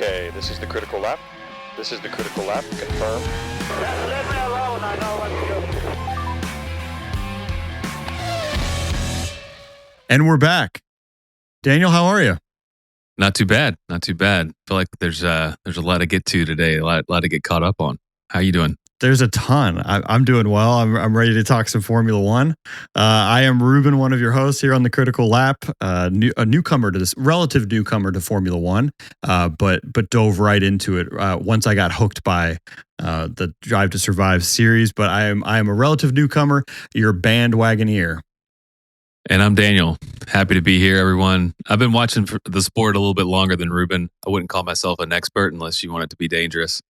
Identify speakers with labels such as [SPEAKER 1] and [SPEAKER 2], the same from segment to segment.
[SPEAKER 1] Okay, this is the critical lap. This is the critical lap. Confirm.
[SPEAKER 2] Leave me alone. I know what to do.
[SPEAKER 3] And we're back. Daniel, how are you?
[SPEAKER 4] Not too bad. Not too bad. Feel like there's a lot to get to today. A lot to get caught up on. How you doing?
[SPEAKER 3] There's a ton. I'm doing well. I'm ready to talk some Formula One. I am Ruben, one of your hosts here on the Critical Lap. A newcomer to this, relative newcomer to Formula One, but dove right into it once I got hooked by the Drive to Survive series. But I am a relative newcomer. Your bandwagoneer.
[SPEAKER 4] And I'm Daniel. Happy to be here, everyone. I've been watching the sport a little bit longer than Ruben. I wouldn't call myself an expert unless you want it to be dangerous.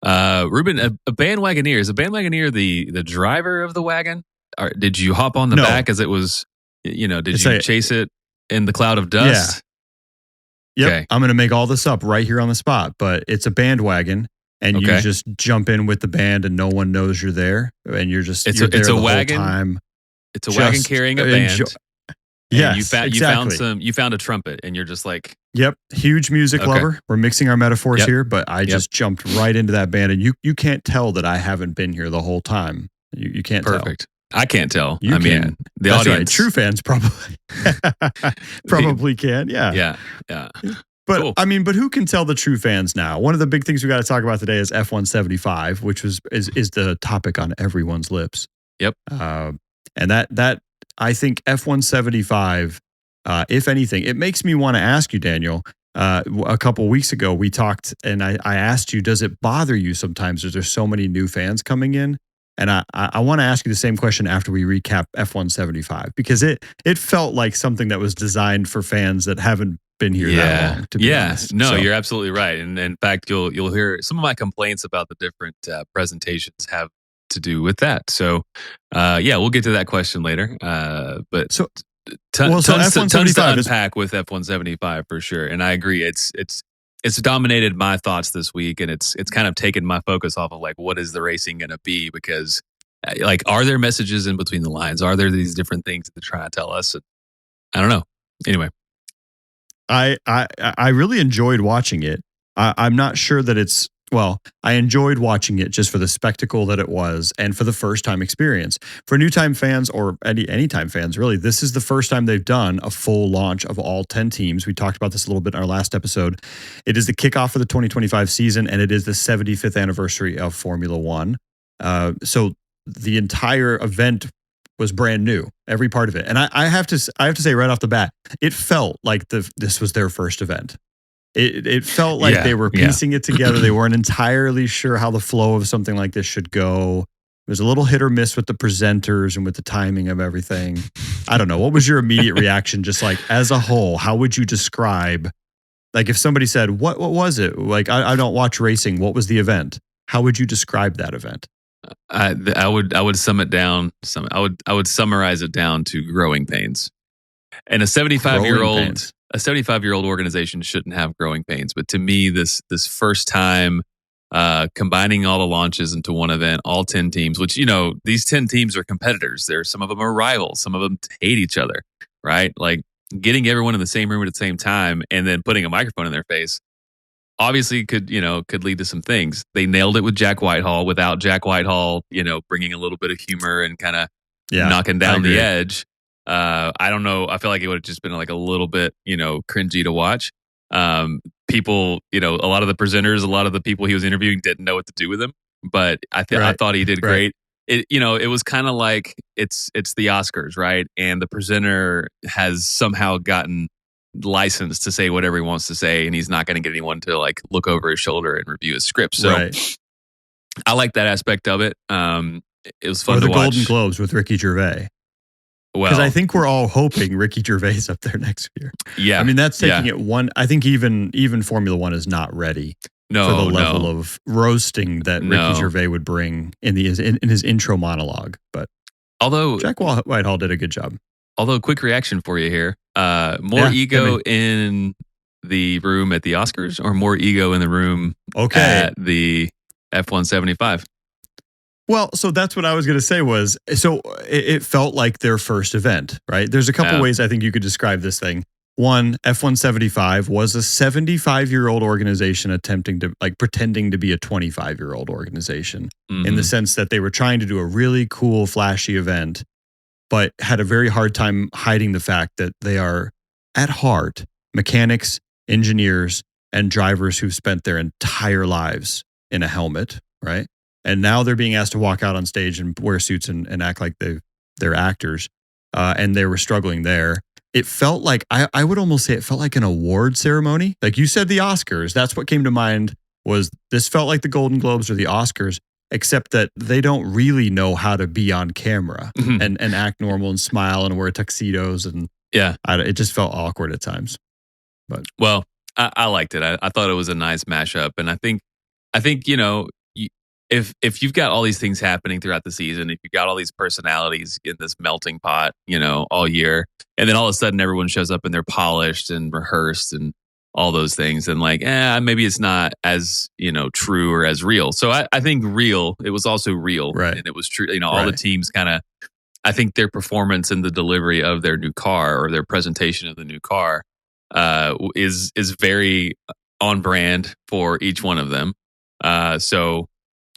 [SPEAKER 4] Ruben, a bandwagoneer. Is a bandwagoneer the driver of the wagon? Or did you hop on the back as it was, did you chase it in the cloud of dust?
[SPEAKER 3] Yeah. Yep.
[SPEAKER 4] Okay.
[SPEAKER 3] I'm going to make all this up right here on the spot, but it's a bandwagon and you just jump in with the band and no one knows you're there. And you're just, it's a wagon. Whole time.
[SPEAKER 4] It's a wagon carrying a band.
[SPEAKER 3] Yeah,
[SPEAKER 4] you found a trumpet, and you're just like,
[SPEAKER 3] yep, huge music lover. We're mixing our metaphors here, but I just jumped right into that band, and you can't tell that I haven't been here the whole time. You can't tell.
[SPEAKER 4] Perfect. I can't tell.
[SPEAKER 3] You can.
[SPEAKER 4] Mean, the
[SPEAKER 3] That's
[SPEAKER 4] audience,
[SPEAKER 3] right. True fans probably can. Yeah. But cool. But who can tell the true fans now? One of the big things we got to talk about today is F1’75, which is the topic on everyone's lips.
[SPEAKER 4] Yep.
[SPEAKER 3] And that I think F1’75, if anything, it makes me want to ask you, Daniel. A couple weeks ago, we talked, and I asked you, does it bother you sometimes that there's so many new fans coming in? And I want to ask you the same question after we recap F1’75, because it felt like something that was designed for fans that haven't been here that long. To be honest.
[SPEAKER 4] No, you're absolutely right. And in fact, you'll hear some of my complaints about the different presentations have to do with that. So, we'll get to that question later. But tons to unpack with F1’75 for sure. And I agree, it's dominated my thoughts this week, and it's kind of taken my focus off of like, what is the racing going to be? Because like, are there messages in between the lines? Are there these different things that they're trying to tell us? I don't know. Anyway,
[SPEAKER 3] I really enjoyed watching it. I'm not sure that it's. Well, I enjoyed watching it just for the spectacle that it was and for the first time experience. For new time fans or any time fans, really, this is the first time they've done a full launch of all 10 teams. We talked about this a little bit in our last episode. It is the kickoff for the 2025 season, and it is the 75th anniversary of Formula One. So the entire event was brand new, every part of it. And I have to say right off the bat, it felt like this was their first event. It felt like they were piecing it together. They weren't entirely sure how the flow of something like this should go. It was a little hit or miss with the presenters and with the timing of everything. I don't know. What was your immediate reaction? Just like as a whole, how would you describe, like if somebody said, what was it? Like, I don't watch racing. What was the event? How would you describe that event?
[SPEAKER 4] I would sum it down. I would summarize it down to growing pains. And a 75-year-old organization shouldn't have growing pains. But to me, this first time combining all the launches into one event, all 10 teams, which, these 10 teams are competitors. Some of them are rivals. Some of them hate each other, right? Like getting everyone in the same room at the same time and then putting a microphone in their face obviously could lead to some things. They nailed it with Jack Whitehall without Jack Whitehall, bringing a little bit of humor and kind of knocking down the edge. I don't know. I feel like it would have just been like a little bit, cringy to watch. People, a lot of the presenters, a lot of the people he was interviewing didn't know what to do with him, but I thought he did great. It was kind of like it's the Oscars, right? And the presenter has somehow gotten licensed to say whatever he wants to say, and he's not going to get anyone to like look over his shoulder and review his script. So I like that aspect of it. It was fun to watch.
[SPEAKER 3] Or the Golden Globes with Ricky Gervais.
[SPEAKER 4] Well,
[SPEAKER 3] because I think we're all hoping Ricky Gervais up there next year.
[SPEAKER 4] Yeah,
[SPEAKER 3] I mean that's taking it one. I think even Formula One is not ready for the level of roasting that Ricky Gervais would bring in his intro monologue. But
[SPEAKER 4] although
[SPEAKER 3] Jack Whitehall did a good job.
[SPEAKER 4] Although, quick reaction for you here: more ego in the room at the Oscars, or more ego in the room at the F1’75?
[SPEAKER 3] Well, so that's what I was going to say was, so it felt like their first event, right? There's a couple ways I think you could describe this thing. one, F175 was a 75-year-old organization attempting to pretending to be a 25-year-old organization in the sense that they were trying to do a really cool, flashy event, but had a very hard time hiding the fact that they are at heart mechanics, engineers, and drivers who've spent their entire lives in a helmet, right? And now they're being asked to walk out on stage and wear suits and act like they're actors. And they were struggling there. It felt like, I would almost say it felt like an award ceremony. Like you said, the Oscars, that's what came to mind. Was this felt like the Golden Globes or the Oscars, except that they don't really know how to be on camera and act normal and smile and wear tuxedos. And it just felt awkward at times. But
[SPEAKER 4] well, I liked it. I thought it was a nice mashup. And I think, you know, if you've got all these things happening throughout the season, if you've got all these personalities in this melting pot, you know, all year, and then all of a sudden everyone shows up and they're polished and rehearsed and all those things, and like, maybe it's not as, you know, true or as real. So I think it was also real.
[SPEAKER 3] Right.
[SPEAKER 4] And it was true. You know, all the teams kind of, I think their performance in the delivery of their new car or their presentation of the new car is very on brand for each one of them. So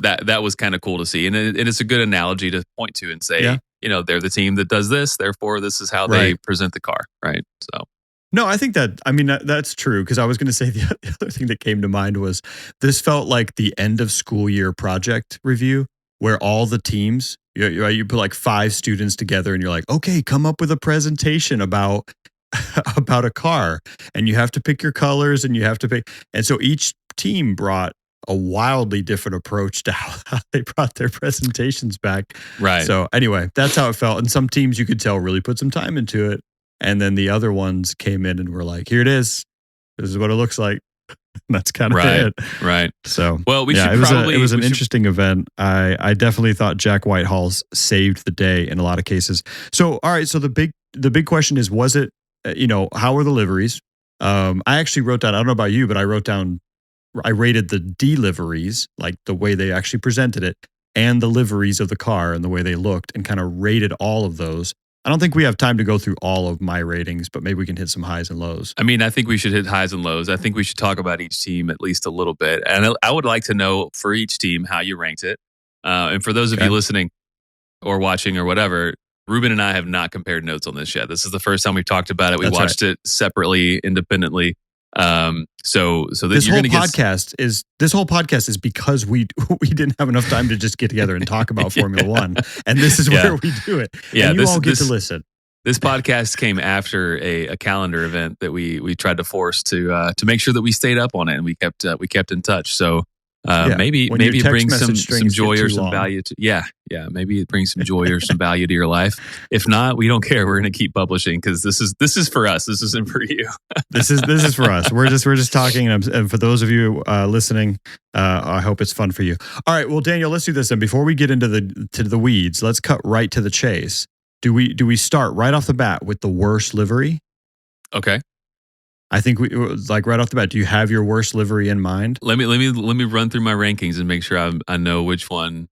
[SPEAKER 4] that was kind of cool to see. And it's a good analogy to point to and say, you know, they're the team that does this, therefore this is how they present the car, right? So
[SPEAKER 3] no, I think that's true, because I was going to say the other thing that came to mind was this felt like the end of school year project review where all the teams, you put like 5 students together and you're like, okay, come up with a presentation about a car, and you have to pick your colors and you have to pick. And so each team brought a wildly different approach to how they brought their presentations back.
[SPEAKER 4] Right.
[SPEAKER 3] So anyway, that's how it felt. And some teams you could tell really put some time into it. And then the other ones came in and were like, here it is. This is what it looks like. That's kind of it.
[SPEAKER 4] Right.
[SPEAKER 3] So,
[SPEAKER 4] well,
[SPEAKER 3] it was an interesting event. I definitely thought Jack Whitehall's saved the day in a lot of cases. So, all right. So the big question is, was it, how were the liveries? I actually wrote down, I don't know about you, but I rated the deliveries, like the way they actually presented it, and the liveries of the car and the way they looked, and kind of rated all of those. I don't think we have time to go through all of my ratings, but maybe we can hit some highs and lows.
[SPEAKER 4] I mean, I think we should hit highs and lows. I think we should talk about each team at least a little bit. And I would like to know for each team how you ranked it. And for those of you listening or watching or whatever, Ruben and I have not compared notes on this yet. This is the first time we've talked about it. We watched it separately, independently. So
[SPEAKER 3] this whole podcast is because we didn't have enough time to just get together and talk about Formula One, and this is where we do it. Yeah, and you all get to listen.
[SPEAKER 4] This podcast came after a calendar event that we tried to force to make sure that we stayed up on it, and we kept in touch. So maybe it brings some joy or some value to maybe it brings some joy or some value to your life. If not, we don't care. We're going to keep publishing because this is for us. This isn't for you.
[SPEAKER 3] This is for us. We're just talking, and for those of you listening, I hope it's fun for you. All right, well, Daniel, let's do this. And before we get into the weeds, let's cut right to the chase. Do we start right off the bat with the worst livery?
[SPEAKER 4] Okay.
[SPEAKER 3] I think we like right off the bat. Do you have your worst livery in mind?
[SPEAKER 4] Let me run through my rankings and make sure I know which one.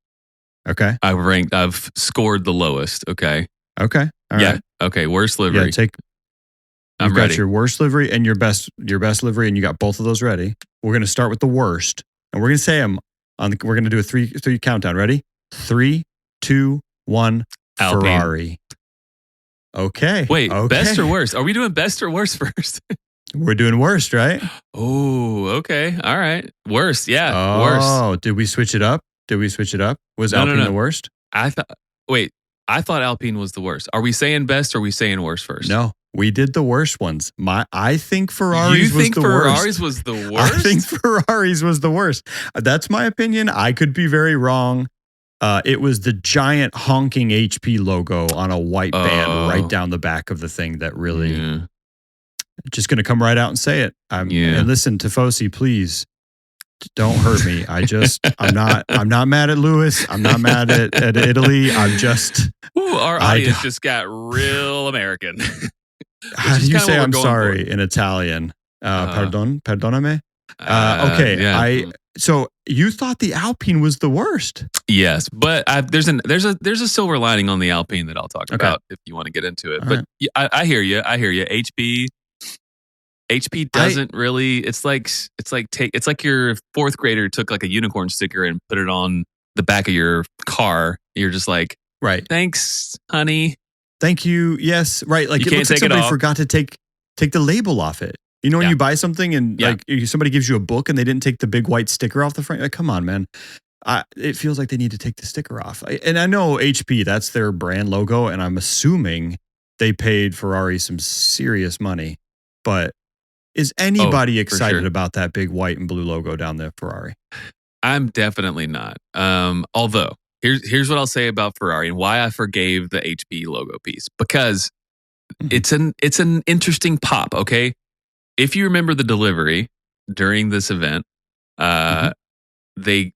[SPEAKER 3] Okay.
[SPEAKER 4] I've scored the lowest. Okay.
[SPEAKER 3] Okay. All right.
[SPEAKER 4] Okay. Worst livery.
[SPEAKER 3] Yeah. You've got
[SPEAKER 4] ready.
[SPEAKER 3] your worst livery and your best livery, and you got both of those ready. We're going to start with the worst, and we're going to say them we're going to do a three countdown. Ready? 3, 2, 1.
[SPEAKER 4] Alpine.
[SPEAKER 3] Ferrari. Okay.
[SPEAKER 4] Wait.
[SPEAKER 3] Okay.
[SPEAKER 4] Best or worst? Are we doing best or worst first?
[SPEAKER 3] We're doing worst, right?
[SPEAKER 4] Oh, okay. All right. Worst. Yeah.
[SPEAKER 3] Worst.
[SPEAKER 4] Oh,
[SPEAKER 3] did we switch it up? Was Alpine the worst?
[SPEAKER 4] I thought Alpine was the worst. Are we saying best or are we saying worst first?
[SPEAKER 3] No, we did the worst ones. I think Ferrari's was the worst.
[SPEAKER 4] Ferrari's was the worst?
[SPEAKER 3] I think Ferrari's was the worst. That's my opinion. I could be very wrong. It was the giant honking HP logo on a white band right down the back of the thing that really just going to come right out and say it. And listen, Tifosi, please don't hurt me. I'm not mad at Lewis. I'm not mad at Italy. I'm just.
[SPEAKER 4] Ooh, our audience just got real American.
[SPEAKER 3] How do you say I'm sorry in Italian? Perdoname. Okay. So you thought the Alpine was the worst?
[SPEAKER 4] Yes, but there's a silver lining on the Alpine that I'll talk about if you want to get into it. But I hear you. HP. HP doesn't really. It's like your fourth grader took like a unicorn sticker and put it on the back of your car. You're just like,
[SPEAKER 3] right.
[SPEAKER 4] Thanks, honey.
[SPEAKER 3] Thank you. Yes, right. Like
[SPEAKER 4] You
[SPEAKER 3] it
[SPEAKER 4] can't
[SPEAKER 3] looks like
[SPEAKER 4] take it
[SPEAKER 3] somebody
[SPEAKER 4] off.
[SPEAKER 3] forgot to take the label off it. You know when you buy something and like somebody gives you a book and they didn't take the big white sticker off the front. Like, come on, man. It feels like they need to take the sticker off. And I know HP, that's their brand logo, and I'm assuming they paid Ferrari some serious money. But is anybody excited about that big white and blue logo down the Ferrari?
[SPEAKER 4] I'm definitely not. Although here's what I'll say about Ferrari and why I forgave the HP logo piece, because it's an interesting pop. Okay, if you remember the delivery during this event, they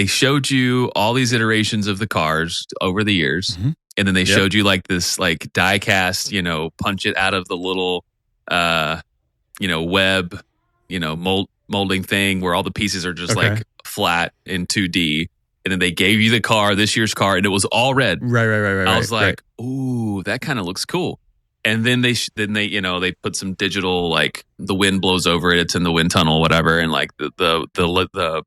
[SPEAKER 4] showed you all these iterations of the cars over the years, and then they showed you like this like die cast, punch it out of the little web, molding thing where all the pieces are just like flat in 2D. And then they gave you the car, this year's car, and it was all red.
[SPEAKER 3] Right.
[SPEAKER 4] I was like, ooh, that kind of looks cool. And then they put some digital, like the wind blows over it, it's in the wind tunnel, whatever, and like the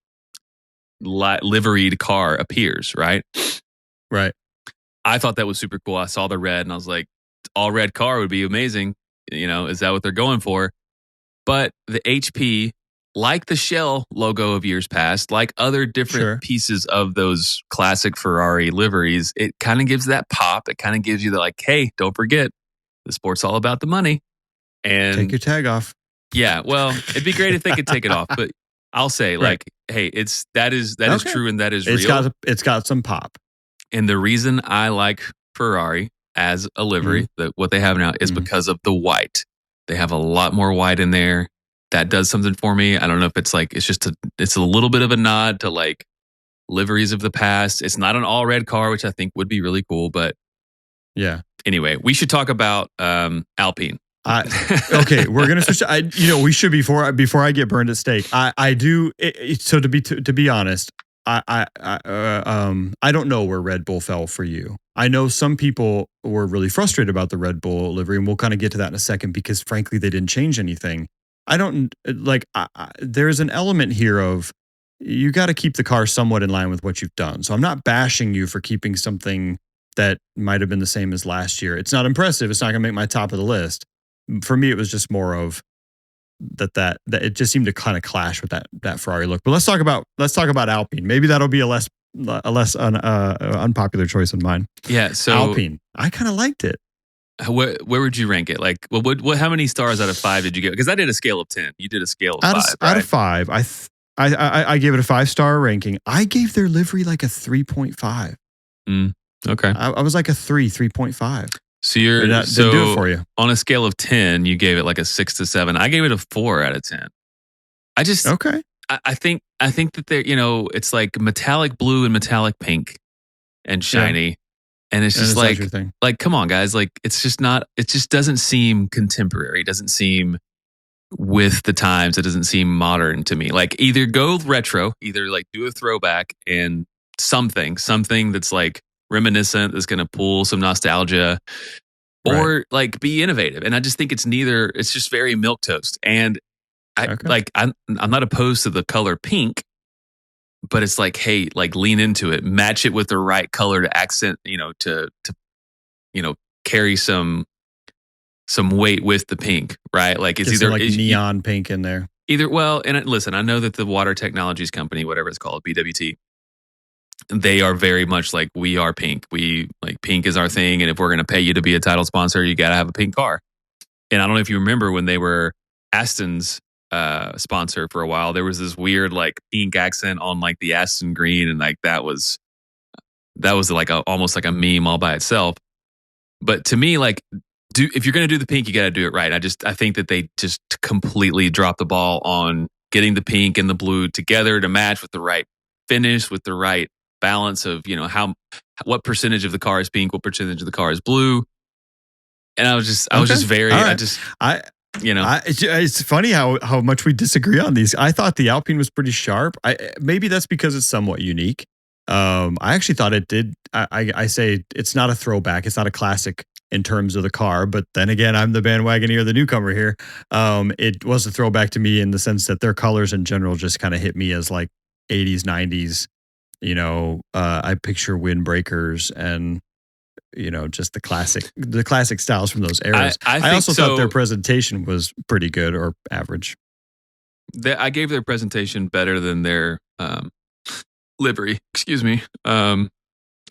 [SPEAKER 4] liveried car appears, right?
[SPEAKER 3] Right.
[SPEAKER 4] I thought that was super cool. I saw the red and I was like, all red car would be amazing. Is that what they're going for? But the HP, like the Shell logo of years past, like other different pieces of those classic Ferrari liveries, it kind of gives that pop. It kind of gives you the like, hey, don't forget, the sport's all about the money. And
[SPEAKER 3] take your tag off.
[SPEAKER 4] Yeah, well, it'd be great if they could take it off, but I'll say like, hey, that is true and that is real.
[SPEAKER 3] It's got some pop.
[SPEAKER 4] And the reason I like Ferrari as a livery, what they have now, is because of the white. They have a lot more white in there. That does something for me. I don't know if it's like, it's a little bit of a nod to like liveries of the past. It's not an all red car, which I think would be really cool. But
[SPEAKER 3] yeah.
[SPEAKER 4] Anyway, we should talk about Alpine.
[SPEAKER 3] Okay, we're gonna switch. We should before I get burned at stake. I do. So to be honest, I don't know where Red Bull fell for you. I know some people were really frustrated about the Red Bull livery, and we'll kind of get to that in a second because frankly they didn't change anything. I don't like. There's an element here of you got to keep the car somewhat in line with what you've done. So I'm not bashing you for keeping something that might have been the same as last year. It's not impressive. It's not going to make my top of the list. For me, it was just more of that it just seemed to kind of clash with that Ferrari look. But let's talk about Alpine. Maybe that'll be a less unpopular choice than mine.
[SPEAKER 4] Yeah. So
[SPEAKER 3] Alpine, I kind of liked it.
[SPEAKER 4] Where would you rank it? Like, how many stars out of 5 did you get? Because I did a scale of 10. You did a scale of 5.
[SPEAKER 3] Out of 5, I gave it a 5-star ranking. I gave their livery like a 3.5.
[SPEAKER 4] Okay.
[SPEAKER 3] I was like a 3.5.
[SPEAKER 4] So
[SPEAKER 3] didn't do it for you.
[SPEAKER 4] On a scale of 10, you gave it like a 6 to 7. I gave it a 4 out of 10. I just
[SPEAKER 3] okay.
[SPEAKER 4] I think that they're it's like metallic blue and metallic pink and shiny, and it's just like come on guys, like it just doesn't seem contemporary. It doesn't seem with the times. It doesn't seem modern to me. Like either go retro, either like do a throwback and something that's like reminiscent, that's going to pull some nostalgia, or like be innovative. And I just think it's neither. It's just very milquetoast. And I'm not opposed to the color pink, but it's like, hey, like lean into it, match it with the right color to accent, to carry some weight with the pink, right? Like it's either
[SPEAKER 3] like neon pink in there.
[SPEAKER 4] Listen, I know that the Water Technologies company, whatever it's called, BWT, they are very much like, we are pink. We like pink is our thing. And if we're going to pay you to be a title sponsor, you got to have a pink car. And I don't know if you remember when they were Aston's sponsor for a while, there was this weird like pink accent on like the Aston green. And like, that was like almost like a meme all by itself. But to me, like, if you're going to do the pink, you got to do it right. I think that they just completely dropped the ball on getting the pink and the blue together to match with the right finish, with the right balance of, what percentage of the car is pink, what percentage of the car is blue. And I was just very,
[SPEAKER 3] it's funny how much we disagree on these. I thought the Alpine was pretty sharp. Maybe that's because it's somewhat unique. I actually thought it did. I say it's not a throwback. It's not a classic in terms of the car. But then again, I'm the bandwagoner, the newcomer here. It was a throwback to me in the sense that their colors in general just kind of hit me as like 80s, 90s. I picture windbreakers and just the classic styles from those eras. I also thought their presentation was pretty good or average.
[SPEAKER 4] I gave their presentation better than their livery. Excuse me.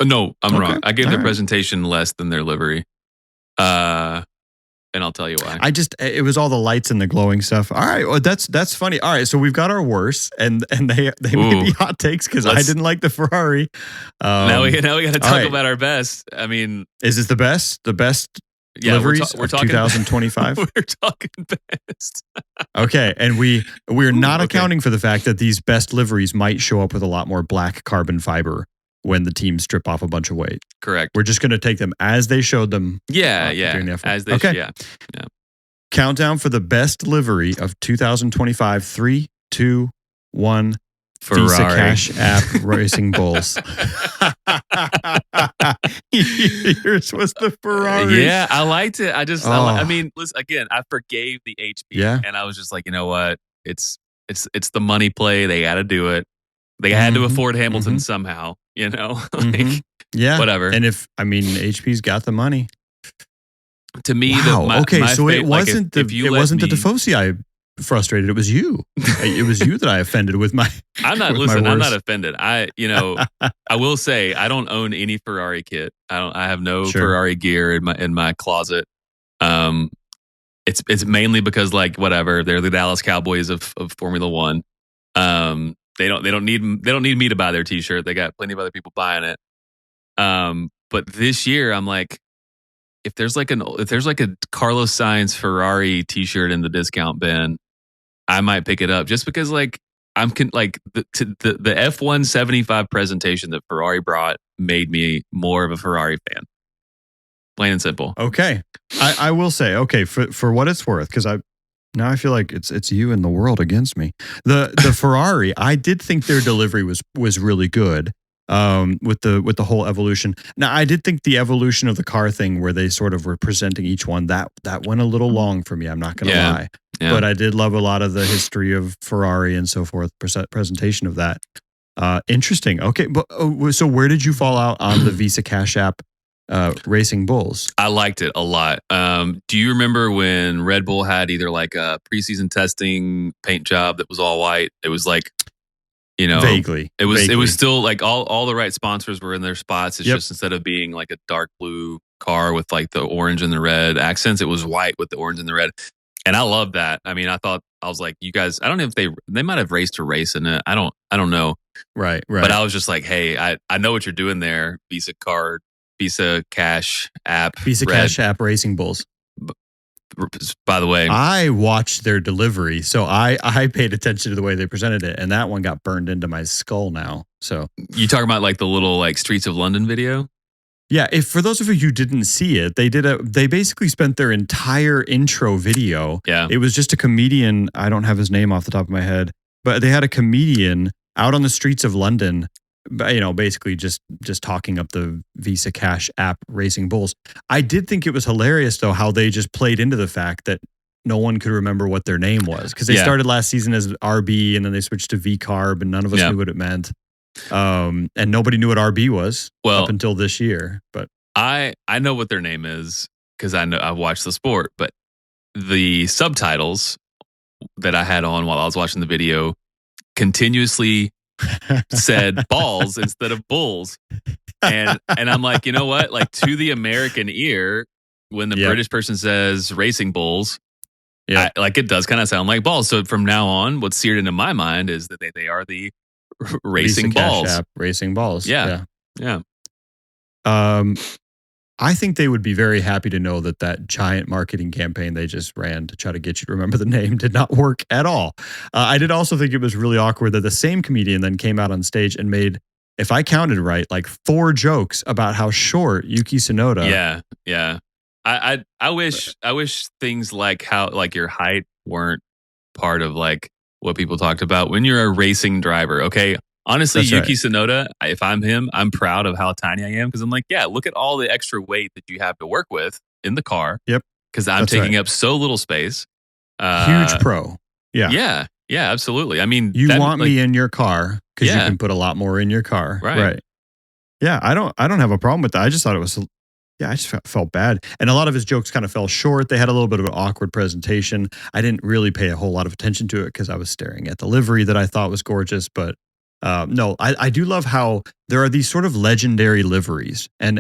[SPEAKER 4] No, I'm wrong. I gave their presentation less than their livery. And I'll tell you why.
[SPEAKER 3] It was all the lights and the glowing stuff. All right, well, that's funny. All right, so we've got our worst, and they may be hot takes because I didn't like the Ferrari.
[SPEAKER 4] Now we got to talk about our best. I mean,
[SPEAKER 3] is this the best? The best liveries we're talking 2025.
[SPEAKER 4] We're talking best.
[SPEAKER 3] Okay, and we're not accounting for the fact that these best liveries might show up with a lot more black carbon fiber when the teams strip off a bunch of weight.
[SPEAKER 4] Correct.
[SPEAKER 3] We're just going to take them as they showed them.
[SPEAKER 4] Yeah. As they yeah.
[SPEAKER 3] Countdown for the best livery of 2025. 3, 2, 1.
[SPEAKER 4] Ferrari.
[SPEAKER 3] Visa Cash App Racing Bulls. Yours was the Ferrari.
[SPEAKER 4] Yeah, I liked it. I mean, listen, again, I forgave the HP, and I was just like, you know what? It's the money play. They got to do it. They had to afford Hamilton somehow, whatever.
[SPEAKER 3] And HP's got the money.
[SPEAKER 4] To me,
[SPEAKER 3] so it wasn't the Tifosi I frustrated. It was you. It was you that I offended with my.
[SPEAKER 4] I'm not offended. I will say I don't own any Ferrari kit. I have no Ferrari gear in my closet. It's mainly because whatever, they're the Dallas Cowboys of Formula One. They don't need me to buy their t-shirt. They got plenty of other people buying it. But this year I'm like, if there's like a Carlos Sainz Ferrari t-shirt in the discount bin, I might pick it up just because the F1 75 presentation that Ferrari brought made me more of a Ferrari fan. Plain and simple.
[SPEAKER 3] Okay. I will say, for what it's worth, because now I feel like it's you and the world against me. The Ferrari, I did think their delivery was really good. With the whole evolution. Now, I did think the evolution of the car thing, where they sort of were presenting each one, that went a little long for me. I'm not going to lie, but I did love a lot of the history of Ferrari and so forth. Presentation of that. Interesting. Okay, but so where did you fall out on the Visa Cash App Racing Bulls?
[SPEAKER 4] I liked it a lot. Do you remember when Red Bull had either like a preseason testing paint job that was all white? It was like,
[SPEAKER 3] vaguely.
[SPEAKER 4] It was still like all the right sponsors were in their spots. It's just instead of being like a dark blue car with like the orange and the red accents, it was white with the orange and the red. And I love that. I mean, I was like, you guys, I don't know if they might have raced a race in it. I don't know.
[SPEAKER 3] Right.
[SPEAKER 4] But I was just like, hey, I know what you're doing there. Visa Cash App
[SPEAKER 3] Racing Bulls.
[SPEAKER 4] By the way,
[SPEAKER 3] I watched their delivery, so I paid attention to the way they presented it, and that one got burned into my skull now. So
[SPEAKER 4] you talking about like the little like Streets of London video?
[SPEAKER 3] Yeah, if for those of you who didn't see it, they basically spent their entire intro video.
[SPEAKER 4] Yeah,
[SPEAKER 3] it was just a comedian. I don't have his name off the top of my head, but they had a comedian out on the streets of London, basically just talking up the Visa Cash App Racing Bulls. I did think it was hilarious, though, how they just played into the fact that no one could remember what their name was, because they started last season as RB and then they switched to V Carb, and none of us knew what it meant. And nobody knew what RB was up until this year. But
[SPEAKER 4] I know what their name is because I've watched the sport, but the subtitles that I had on while I was watching the video continuously said balls instead of bulls, and I'm like, you know what, like, to the American ear, when the British person says racing bulls, it does kind of sound like balls. So from now on, what's seared into my mind is that they are the racing balls.
[SPEAKER 3] Racing balls.
[SPEAKER 4] Yeah.
[SPEAKER 3] I think they would be very happy to know that giant marketing campaign they just ran to try to get you to remember the name did not work at all. I did also think it was really awkward that the same comedian then came out on stage and made, if I counted right, like 4 jokes about how short Yuki Tsunoda.
[SPEAKER 4] Yeah. I wish things like how like your height weren't part of like what people talked about when you're a racing driver. Okay. Honestly, that's Yuki Tsunoda, if I'm him, I'm proud of how tiny I am, because I'm like, look at all the extra weight that you have to work with. in the car.
[SPEAKER 3] Yep.
[SPEAKER 4] Because I'm
[SPEAKER 3] That's
[SPEAKER 4] taking
[SPEAKER 3] right.
[SPEAKER 4] up so little space.
[SPEAKER 3] Huge pro. Yeah.
[SPEAKER 4] Yeah, absolutely. I mean,
[SPEAKER 3] You want me in your car because you
[SPEAKER 4] Yeah.
[SPEAKER 3] can put a lot more in your car.
[SPEAKER 4] Right.
[SPEAKER 3] Yeah, I don't have a problem with that. I just thought it was, I just felt bad. And a lot of his jokes kind of fell short. They had a little bit of an awkward presentation. I didn't really pay a whole lot of attention to it because I was staring at the livery that I thought was gorgeous. But no, I do love how there are these sort of legendary liveries. And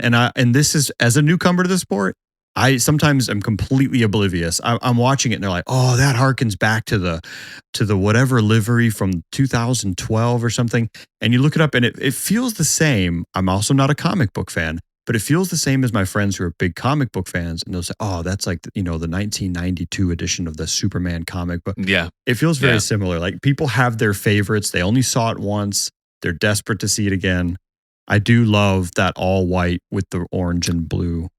[SPEAKER 3] this is, as a newcomer to the sport, I sometimes am completely oblivious. I'm watching it and they're like, oh, that harkens back to the whatever livery from 2012 or something. And you look it up and it feels the same. I'm also not a comic book fan, but it feels the same as my friends who are big comic book fans. And they'll say, oh, that's like, the 1992 edition of the Superman comic book.
[SPEAKER 4] Yeah.
[SPEAKER 3] It feels very similar. Like people have their favorites. They only saw it once. They're desperate to see it again. I do love that all white with the orange and blue.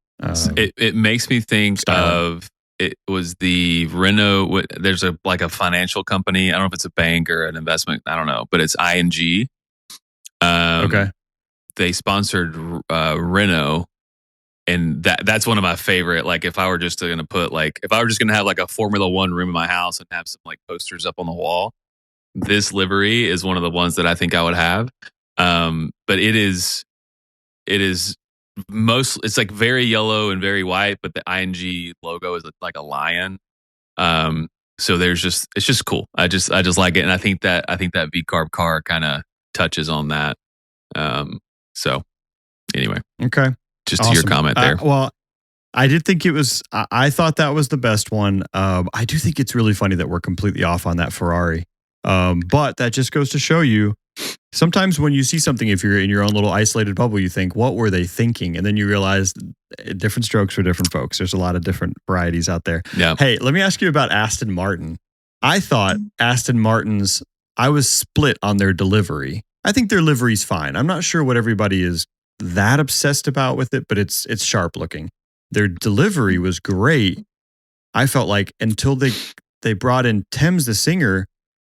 [SPEAKER 4] It makes me think
[SPEAKER 3] styling.
[SPEAKER 4] of, it was the Renault. There's a financial company. I don't know if it's a bank or an investment. I don't know, but it's ING.
[SPEAKER 3] Okay.
[SPEAKER 4] They sponsored Renault, and that's one of my favorite. Like if I were just going to put if I were just going to have like a Formula One room in my house and have some like posters up on the wall, this livery is one of the ones that I think I would have. But it is it's like very yellow and very white, but the ING logo is like a lion. So it's just cool. I just like it, and I think that V carb car kind of touches on that. So anyway,
[SPEAKER 3] Okay.
[SPEAKER 4] just to your comment there.
[SPEAKER 3] Well, I did think it was. I thought that was the best one. I do think it's really funny that we're completely off on that Ferrari. But that just goes to show you. Sometimes when you see something, if you're in your own little isolated bubble, you think, what were they thinking? And then you realize different strokes for different folks. There's a lot of different varieties out there.
[SPEAKER 4] Yeah.
[SPEAKER 3] Hey, let me ask you about Aston Martin. I thought Aston Martin's, I was split on their delivery. I think their livery's fine. I'm not sure what everybody is that obsessed about with it, but it's sharp looking. Their delivery was great. I felt like until they brought in Thames the singer,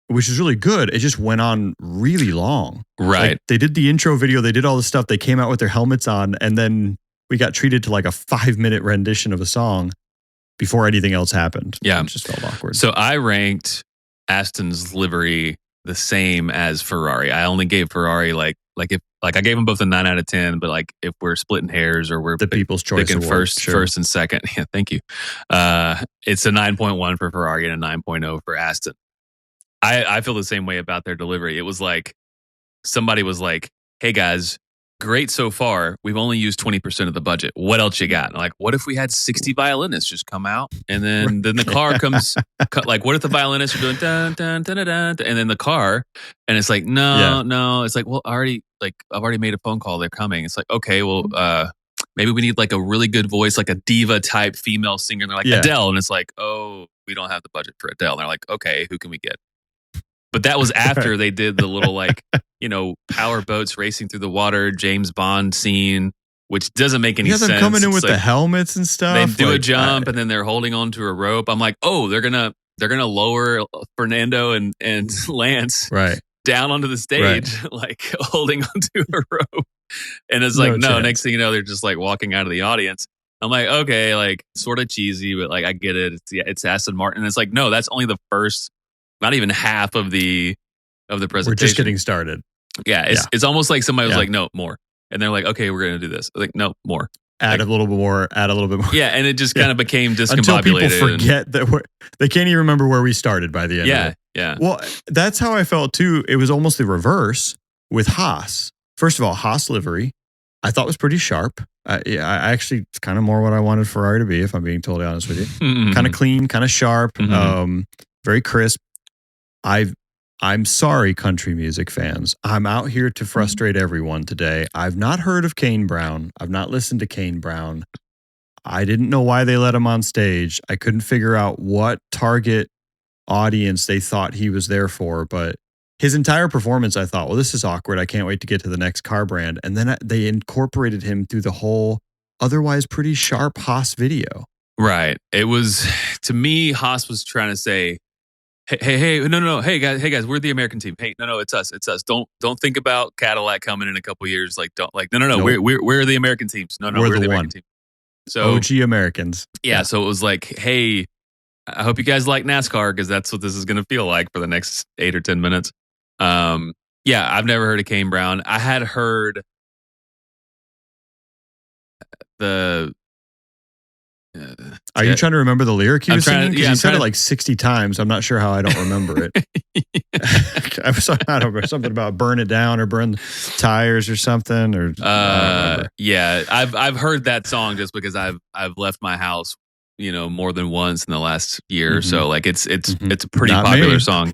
[SPEAKER 3] which is really good. It just went on really long.
[SPEAKER 4] Right.
[SPEAKER 3] Like they did the intro video. They did all the stuff. They came out with their helmets on. And then we got treated to like a 5-minute rendition of a song before anything else happened.
[SPEAKER 4] Yeah.
[SPEAKER 3] It just felt awkward.
[SPEAKER 4] So I ranked Aston's livery the same as Ferrari. I only gave Ferrari I gave them both a 9 out of 10, but like if we're splitting hairs or we're
[SPEAKER 3] the People's Choice
[SPEAKER 4] picking
[SPEAKER 3] Award,
[SPEAKER 4] first and second. Yeah, thank you. It's a 9.1 for Ferrari and a 9.0 for Aston. I feel the same way about their delivery. It was like somebody was like, hey guys, great so far. We've only used 20% of the budget. What else you got? And like, what if we had 60 violinists just come out and then the car comes, like, what if the violinists are doing dun, dun, dun, dun, dun, and then the car, and it's like, no. It's like, well, I've already made a phone call. They're coming. It's like, okay, well, maybe we need like a really good voice, like a diva type female singer. And they're like, Adele. And it's like, oh, we don't have the budget for Adele. And they're like, okay, who can we get? But that was after they did the little power boats racing through the water, James Bond scene, which doesn't make any sense.
[SPEAKER 3] You have them coming in with the helmets and stuff.
[SPEAKER 4] They do a jump and then they're holding onto a rope. I'm like, oh, they're gonna lower Fernando and Lance down onto the stage, like holding onto a rope. And it's like, no, next thing you know, they're just like walking out of the audience. I'm like, okay, like sort of cheesy, but like I get it. It's Aston Martin. And it's like, no, that's only the first. Not even half of the presentation.
[SPEAKER 3] We're just getting started.
[SPEAKER 4] Yeah, it's almost like somebody was like, no, more. And they're like, okay, we're going to do this. Like, no, more.
[SPEAKER 3] Add a little bit more, add a little bit more.
[SPEAKER 4] Yeah, and it just kind of became discombobulated.
[SPEAKER 3] Until people forget that they can't even remember where we started by the end of it.
[SPEAKER 4] Yeah.
[SPEAKER 3] Well, that's how I felt too. It was almost the reverse with Haas. First of all, Haas livery, I thought was pretty sharp. I actually, it's kind of more what I wanted Ferrari to be, if I'm being totally honest with you. Kind of clean, kind of sharp, very crisp. I'm sorry, country music fans. I'm out here to frustrate everyone today. I've not heard of Kane Brown. I've not listened to Kane Brown. I didn't know why they let him on stage. I couldn't figure out what target audience they thought he was there for, but his entire performance, I thought, well, this is awkward. I can't wait to get to the next car brand. And then they incorporated him through the whole otherwise pretty sharp Haas video.
[SPEAKER 4] Right. It was, to me, Haas was trying to say, Hey, no. Hey guys, we're the American team. Hey, no, it's us. Don't think about Cadillac coming in a couple years. Like, no. Nope. We're the American teams. No, we're the American team. So
[SPEAKER 3] OG Americans.
[SPEAKER 4] yeah, so it was like, hey, I hope you guys like NASCAR because that's what this is going to feel like for the next 8 or 10 minutes. Yeah, I've never heard of Kane Brown. I had heard the.
[SPEAKER 3] Are you trying to remember the lyric you were singing? Because
[SPEAKER 4] yeah,
[SPEAKER 3] you said it like 60 times. I'm not sure how I don't remember it. I don't know, something about burn it down or burn the tires or something. Or
[SPEAKER 4] yeah, I've heard that song just because I've left my house, more than once in the last year or so. Like it's a pretty
[SPEAKER 3] Not
[SPEAKER 4] popular
[SPEAKER 3] me.
[SPEAKER 4] song.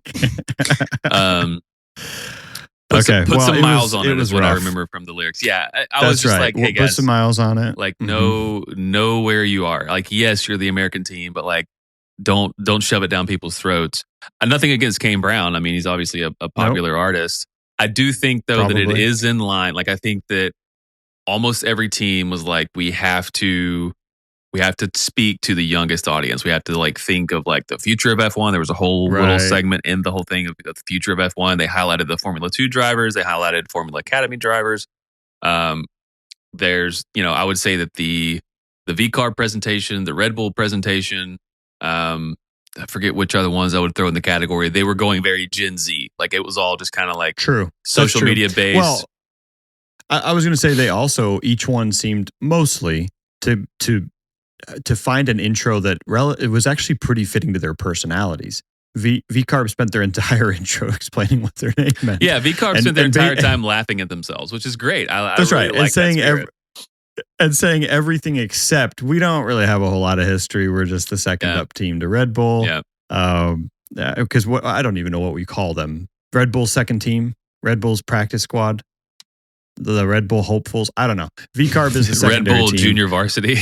[SPEAKER 4] Put some miles on it is what I remember from the lyrics. Yeah, I was just like, hey guys,
[SPEAKER 3] put some miles on it.
[SPEAKER 4] Like know where you are. Like yes, you're the American team, but like don't shove it down people's throats. Nothing against Kane Brown. I mean, he's obviously a popular artist. I do think though that it is in line. Like I think that almost every team was like, we have to speak to the youngest audience. We have to like think of like the future of F1. There was a whole little segment in the whole thing of the future of F1. They highlighted the Formula 2 drivers. They highlighted Formula Academy drivers. There's, I would say that the V-Carb presentation, the Red Bull presentation, I forget which other ones I would throw in the category. They were going very Gen Z. Like it was all just kind of like social media based.
[SPEAKER 3] Well, I was going to say they also, each one seemed mostly to find an intro that it was actually pretty fitting to their personalities. V-Carb spent their entire intro explaining what their name meant.
[SPEAKER 4] Yeah, V-Carb spent their entire time laughing at themselves, which is great.
[SPEAKER 3] That's really right. And saying everything except we don't really have a whole lot of history. We're just the second up team to Red Bull.
[SPEAKER 4] Yeah.
[SPEAKER 3] Because I don't even know what we call them. Red Bull's second team, Red Bull's practice squad, the Red Bull hopefuls. I don't know. V-Carb is the secondary
[SPEAKER 4] Red Bull
[SPEAKER 3] team.
[SPEAKER 4] Junior Varsity.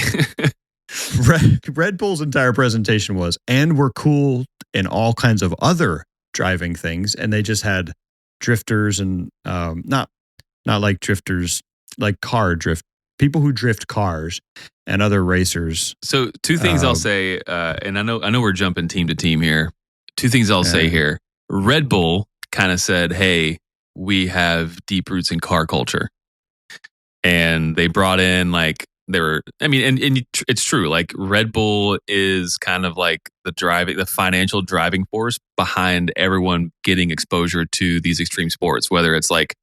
[SPEAKER 3] Red Bull's entire presentation was, and we're cool in all kinds of other driving things, and they just had drifters and not like drifters, like people who drift cars and other racers.
[SPEAKER 4] So two things I'll say, and I know we're jumping team to team here. Two things I'll say here. Red Bull kind of said, "Hey, we have deep roots in car culture," and they brought in like. And it's true. Like Red Bull is kind of like the financial driving force behind everyone getting exposure to these extreme sports, whether it's like,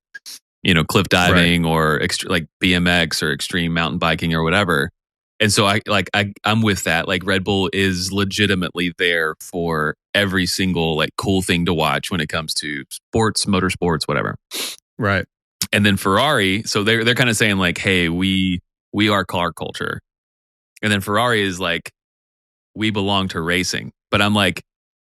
[SPEAKER 4] cliff diving or like BMX or extreme mountain biking or whatever. And so I'm with that. Like Red Bull is legitimately there for every single like cool thing to watch when it comes to sports, motorsports, whatever.
[SPEAKER 3] Right.
[SPEAKER 4] And then Ferrari, so they're kind of saying like, hey, we are car culture. And then Ferrari is like, we belong to racing. But I'm like,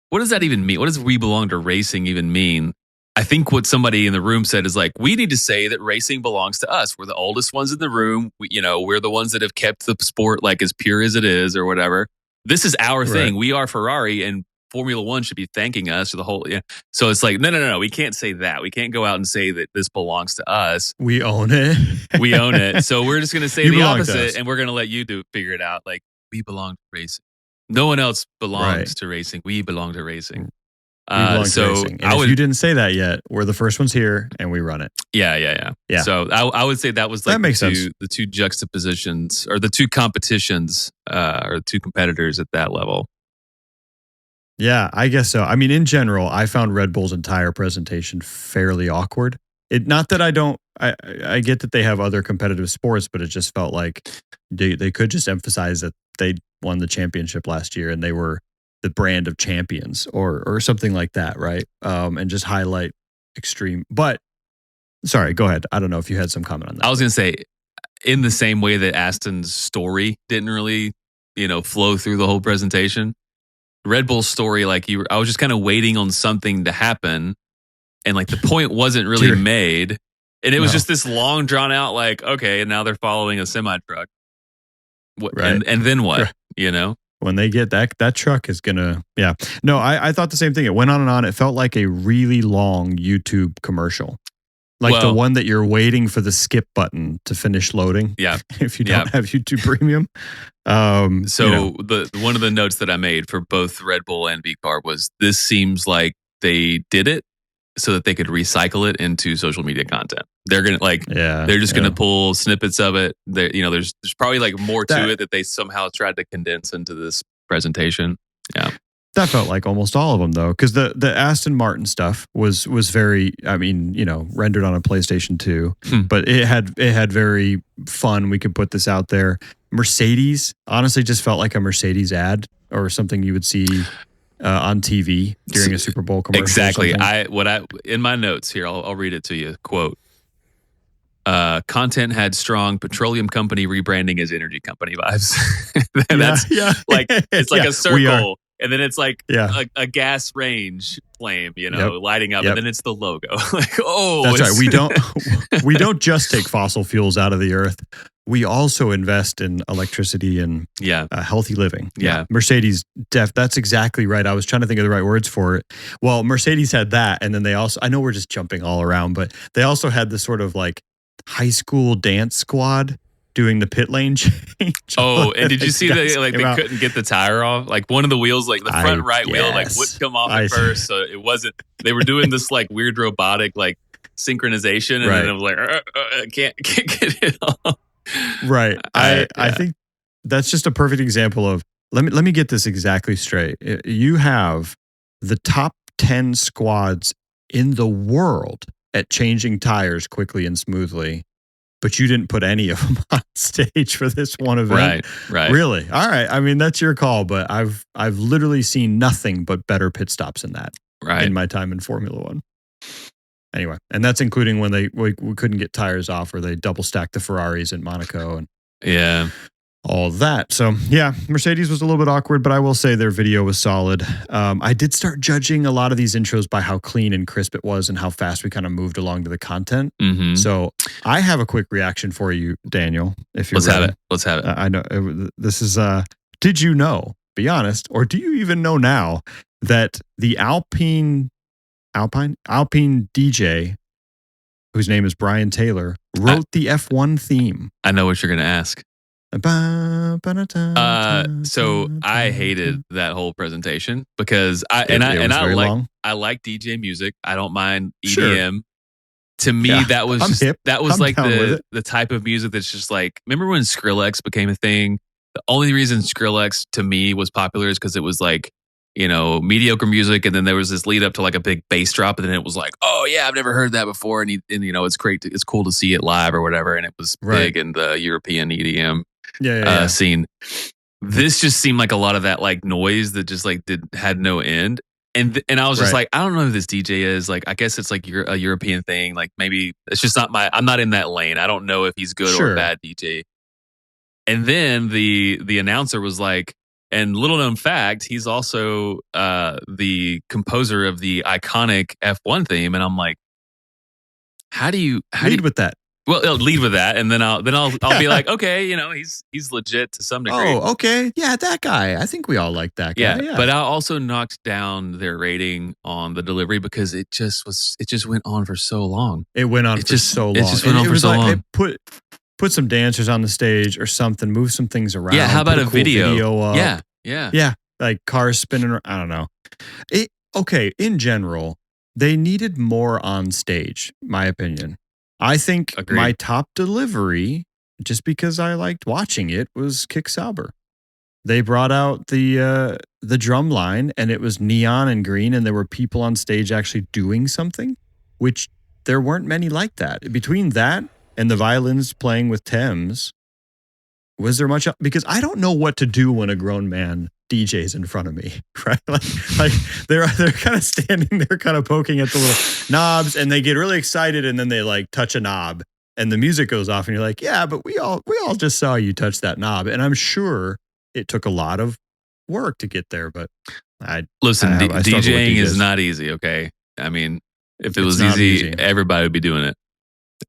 [SPEAKER 4] what does that even mean? What does we belong to racing even mean? I think what somebody in the room said is like, we need to say that racing belongs to us. We're the oldest ones in the room. We're the ones that have kept the sport like as pure as it is or whatever. This is our thing. We are Ferrari and Formula One should be thanking us or the whole. Yeah. So it's like, no. We can't say that. We can't go out and say that this belongs to us.
[SPEAKER 3] We own it.
[SPEAKER 4] We own it. So we're just going to say the opposite and we're going to let you figure it out. Like we belong to racing. No one else belongs to racing. We belong to racing.
[SPEAKER 3] If you didn't say that yet, we're the first ones here and we run it.
[SPEAKER 4] Yeah. So I would say that was like the two juxtapositions or the two competitions or the two competitors at that level.
[SPEAKER 3] Yeah, I guess so. I mean, in general, I found Red Bull's entire presentation fairly awkward. Not that I get that they have other competitive sports, but it just felt like they could just emphasize that they won the championship last year and they were the brand of champions or something like that, right? And just highlight extreme. But sorry, go ahead. I don't know if you had some comment on that.
[SPEAKER 4] I was going to say, in the same way that Aston's story didn't really, flow through the whole presentation, Red Bull's story, like I was just kind of waiting on something to happen, and like the point wasn't really made, and it was just this long drawn out, like, okay, and now they're following a semi truck, and then what,
[SPEAKER 3] When they get that truck is gonna, no, I thought the same thing. It went on and on. It felt like a really long YouTube commercial, like the one that you're waiting for the skip button to finish loading.
[SPEAKER 4] Yeah,
[SPEAKER 3] if you don't have YouTube Premium.
[SPEAKER 4] The one of the notes that I made for both Red Bull and V-Carb was this seems like they did it so that they could recycle it into social media content. They're gonna they're just gonna pull snippets of it. There's probably like more to it that they somehow tried to condense into this presentation. Yeah.
[SPEAKER 3] That felt like almost all of them, though, because the Aston Martin stuff was very, I mean, rendered on a PlayStation 2, but it had very fun. We could put this out there. Mercedes honestly just felt like a Mercedes ad or something you would see on TV during a Super Bowl commercial.
[SPEAKER 4] Exactly. In my notes here, I'll read it to you. Quote. Content had strong petroleum company rebranding as energy company vibes. That's like it's like a circle. And then it's like a gas range flame, lighting up, and then it's the logo. Like,
[SPEAKER 3] that's right. We don't just take fossil fuels out of the earth. We also invest in electricity and healthy living.
[SPEAKER 4] Yeah.
[SPEAKER 3] Mercedes, that's exactly right. I was trying to think of the right words for it. Well, Mercedes had that, and then they also, I know we're just jumping all around, but they also had this sort of like high school dance squad doing the pit lane change.
[SPEAKER 4] Oh, and did you see that they couldn't get the tire off? Like one of the wheels, like the front right wheel, like wouldn't come off at first. So it wasn't, they were doing this like weird robotic like synchronization, and then it was like, I can't get it off.
[SPEAKER 3] Right. I think that's just a perfect example of, let me get this exactly straight. You have the top 10 squads in the world at changing tires quickly and smoothly, but you didn't put any of them on stage for this one event.
[SPEAKER 4] Right.
[SPEAKER 3] Really? All right. I mean, that's your call, but I've literally seen nothing but better pit stops in that in my time in Formula One. Anyway, and that's including when we couldn't get tires off, or they double stacked the Ferraris in Monaco and all that. So yeah, Mercedes was a little bit awkward, but I will say their video was solid. I did start judging a lot of these intros by how clean and crisp it was and how fast we kind of moved along to the content.
[SPEAKER 4] Mm-hmm.
[SPEAKER 3] So I have a quick reaction for you, Daniel. If you're
[SPEAKER 4] Let's have it.
[SPEAKER 3] I know this is. Did you know? Be honest, or do you even know now that the Alpine DJ, whose name is Brian Taylor, wrote the F1 theme?
[SPEAKER 4] I know what you're going to ask. So I hated that whole presentation because I like DJ music. I don't mind EDM.
[SPEAKER 3] Sure.
[SPEAKER 4] To me, that was
[SPEAKER 3] I'm
[SPEAKER 4] like the type of music that's just like, remember when Skrillex became a thing? The only reason Skrillex to me was popular is because it was like, mediocre music, and then there was this lead up to like a big bass drop, and then it was like, oh yeah, I've never heard that before, and it's great, it's cool to see it live or whatever, and it was big in the European EDM scene. This just seemed like a lot of that like noise that just like had no end, and I was just like, I don't know who this DJ is. Like, I guess it's like a European thing. Like maybe it's just not I'm not in that lane. I don't know if he's good or a bad DJ. And then the announcer was like, and little known fact, he's also the composer of the iconic F1 theme. And I'm like, how do you
[SPEAKER 3] lead with that?
[SPEAKER 4] Well, lead with that, and then I'll be like, okay, he's legit to some degree.
[SPEAKER 3] Oh, okay, yeah, that guy. I think we all like that guy.
[SPEAKER 4] Yeah. But I also knocked down their rating on the delivery because it just went on for so long.
[SPEAKER 3] It went on for so long.
[SPEAKER 4] It just went on for so long.
[SPEAKER 3] Put some dancers on the stage or something. Move some things around.
[SPEAKER 4] Yeah. How about a video
[SPEAKER 3] up.
[SPEAKER 4] Yeah.
[SPEAKER 3] Like cars spinning around. I don't know. In general, they needed more on stage, my opinion. I think my top delivery, just because I liked watching it, was Kick Sauber. They brought out the drum line, and it was neon and green, and there were people on stage actually doing something, which there weren't many like that. Between that and the violins playing with Thames, was there much? Because I don't know what to do when a grown man DJs in front of me, right? Like they're kind of standing there, kind of poking at the little knobs, and they get really excited, and then they like touch a knob, and the music goes off, and you're like, yeah, but we all just saw you touch that knob, and I'm sure it took a lot of work to get there, but
[SPEAKER 4] DJing is not easy. Okay, I mean, if it was easy, everybody would be doing it.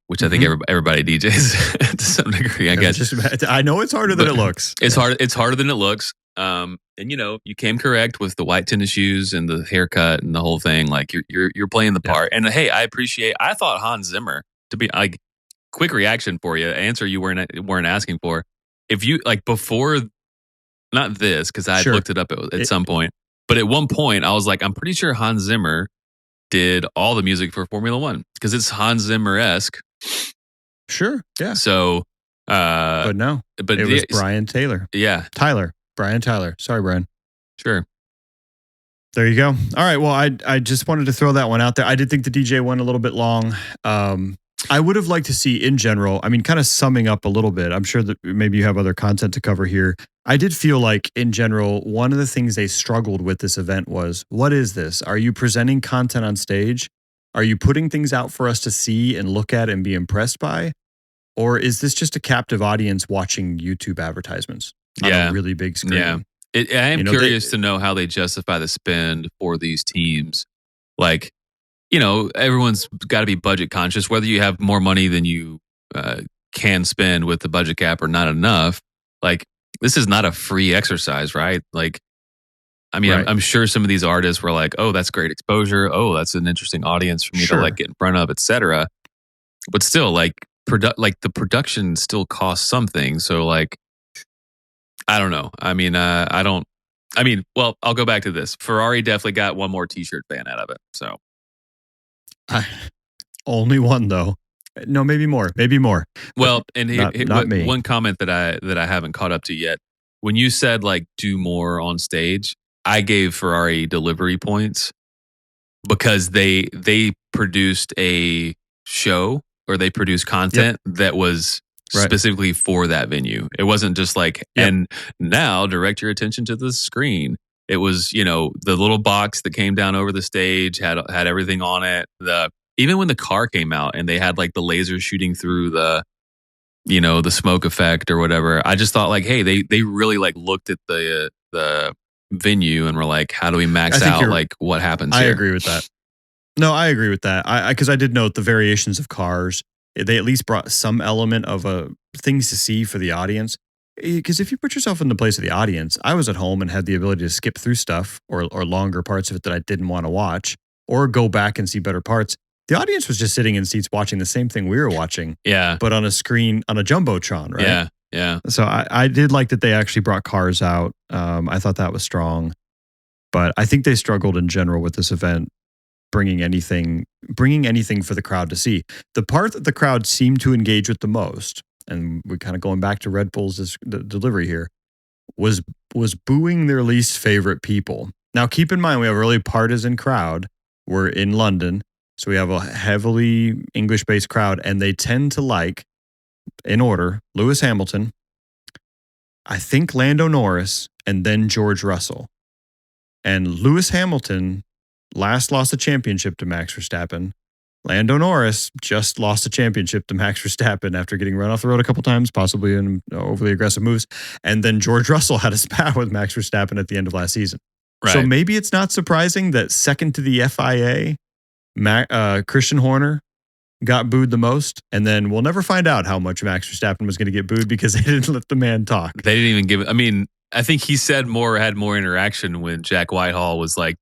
[SPEAKER 4] Which I think everybody DJs to some degree, I guess.
[SPEAKER 3] I know it's harder than it looks.
[SPEAKER 4] It's hard. It's harder than it looks. And you came correct with the white tennis shoes and the haircut and the whole thing. Like you're playing the part. And hey, I thought Hans Zimmer, to be like, quick reaction for you, answer you weren't asking for. If you like before, not this, because I looked it up at some point, but at one point I was like, I'm pretty sure Hans Zimmer did all the music for Formula One because it's Hans Zimmer-esque.
[SPEAKER 3] Sure. Yeah.
[SPEAKER 4] So,
[SPEAKER 3] But no,
[SPEAKER 4] but
[SPEAKER 3] it was Brian Taylor.
[SPEAKER 4] Yeah.
[SPEAKER 3] Brian Tyler. Sorry, Brian.
[SPEAKER 4] Sure.
[SPEAKER 3] There you go. All right. Well, I just wanted to throw that one out there. I did think the DJ went a little bit long. I would have liked to see in general, I mean, kind of summing up a little bit. I'm sure that maybe you have other content to cover here. I did feel like in general, one of the things they struggled with this event was, what is this? Are you presenting content on stage? Are you putting things out for us to see and look at and be impressed by? Or is this just a captive audience watching YouTube advertisements on a really big screen?
[SPEAKER 4] Yeah. I am curious to know how they justify the spend for these teams. Like, everyone's got to be budget conscious, whether you have more money than you can spend with the budget cap or not enough. Like, this is not a free exercise, right? Like, I mean, I'm sure some of these artists were like, oh, that's great exposure. Oh, that's an interesting audience for me to like get in front of, etc. But still, like the production still costs something. So like, I don't know. I mean, well, I'll go back to this. Ferrari definitely got one more t-shirt fan out of it. So
[SPEAKER 3] only one though. No, maybe more.
[SPEAKER 4] Well, and
[SPEAKER 3] not me.
[SPEAKER 4] One comment that I haven't caught up to yet. When you said like do more on stage, I gave Ferrari delivery points because they produced a show or they produced content that was specifically for that venue. It wasn't just like, and now direct your attention to the screen. It was, the little box that came down over the stage had everything on it. Even when the car came out and they had like the laser shooting through the smoke effect or whatever, I just thought like, hey, they really like looked at the venue and were like, how do we max out like what happens here?
[SPEAKER 3] I agree with that. No, I agree with that. Because I did note the variations of cars. They at least brought some element of things to see for the audience. Because if you put yourself in the place of the audience, I was at home and had the ability to skip through stuff or longer parts of it that I didn't want to watch or go back and see better parts. The audience was just sitting in seats watching the same thing we were watching. Yeah. But on a screen, on a Jumbotron, right?
[SPEAKER 4] Yeah. Yeah.
[SPEAKER 3] So I did like that they actually brought cars out. I thought that was strong. But I think they struggled in general with this event, bringing anything for the crowd to see. The part that the crowd seemed to engage with the most, and we're kind of going back to Red Bull's delivery here, was booing their least favorite people. Now, keep in mind, we have a really partisan crowd. We're in London, so we have a heavily English-based crowd, and they tend to like, in order, Lewis Hamilton, I think Lando Norris, and then George Russell. And Lewis Hamilton last lost a championship to Max Verstappen. Lando Norris just lost a championship to Max Verstappen after getting run off the road a couple times, possibly in overly aggressive moves. And then George Russell had a spat with Max Verstappen at the end of last season. Right. So maybe it's not surprising that second to the FIA, Christian Horner got booed the most. And then we'll never find out how much Max Verstappen was going to get booed because they didn't let the man talk.
[SPEAKER 4] They didn't even give it. I mean, I think he said had more interaction when Jack Whitehall was like,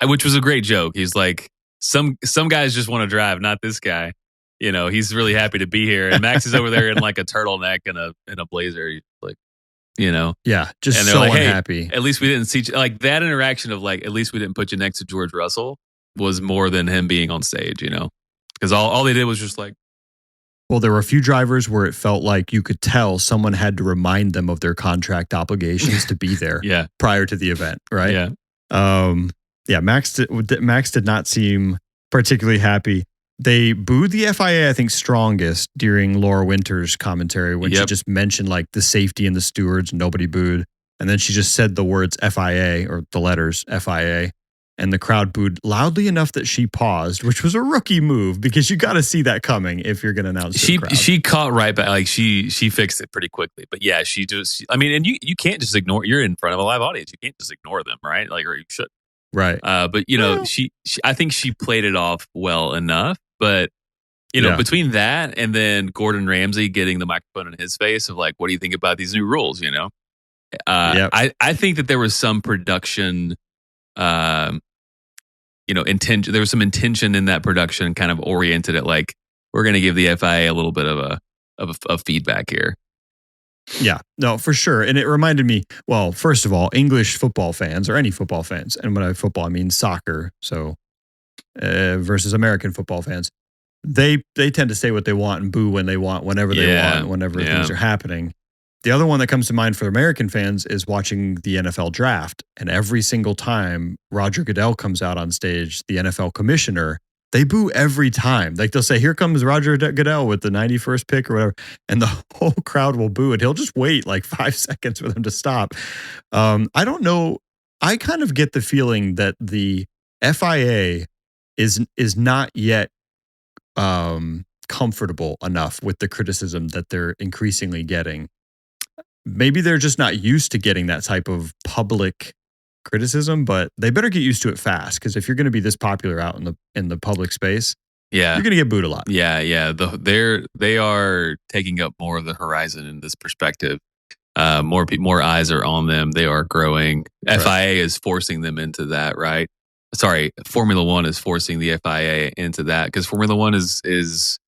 [SPEAKER 4] which was a great joke. He's like, some guys just want to drive, not this guy. He's really happy to be here. And Max is over there in like a turtleneck and a blazer. He's like,
[SPEAKER 3] yeah, just
[SPEAKER 4] and
[SPEAKER 3] so
[SPEAKER 4] like,
[SPEAKER 3] unhappy.
[SPEAKER 4] Hey, at least we didn't see like that interaction of like, at least we didn't put you next to George Russell was more than him being on stage, because all they did was just like.
[SPEAKER 3] Well, there were a few drivers where it felt like you could tell someone had to remind them of their contract obligations to be there prior to the event, right? Yeah. Max did not seem particularly happy. They booed the FIA, I think, strongest during Laura Winter's commentary when she just mentioned like the safety and the stewards. Nobody booed. And then she just said the words FIA or the letters FIA. And the crowd booed loudly enough that she paused, which was a rookie move because you got to see that coming if you're going to announce to the crowd.
[SPEAKER 4] She caught right back. Like she fixed it pretty quickly. But yeah, and you can't just ignore, you're in front of a live audience. You can't just ignore them, right? Like, or you should.
[SPEAKER 3] Right.
[SPEAKER 4] But she I think she played it off well enough. But between that and then Gordon Ramsay getting the microphone in his face of like, what do you think about these new rules? I think that there was some production, intention. There was some intention in that production, kind of oriented at like, we're going to give the FIA a little bit of feedback here.
[SPEAKER 3] Yeah, no, for sure. And it reminded me, well, first of all, English football fans or any football fans, and when I football, I mean soccer. So versus American football fans. They tend to say what they want and boo when they want, whenever they want, whenever things are happening. The other one that comes to mind for American fans is watching the NFL draft. And every single time Roger Goodell comes out on stage, the NFL commissioner, they boo every time. Like they'll say, here comes Roger Goodell with the 91st pick or whatever. And the whole crowd will boo it. He'll just wait like 5 seconds for them to stop. I don't know. I kind of get the feeling that the FIA is not yet comfortable enough with the criticism that they're increasingly getting. Maybe they're just not used to getting that type of public criticism, but they better get used to it fast, because if you're going to be this popular out in the public space, you're going to get booed a lot.
[SPEAKER 4] Yeah. They are taking up more of the horizon in this perspective. More eyes are on them. They are growing. Right. FIA is forcing them into that, right? Sorry, Formula One is forcing the FIA into that, because Formula One is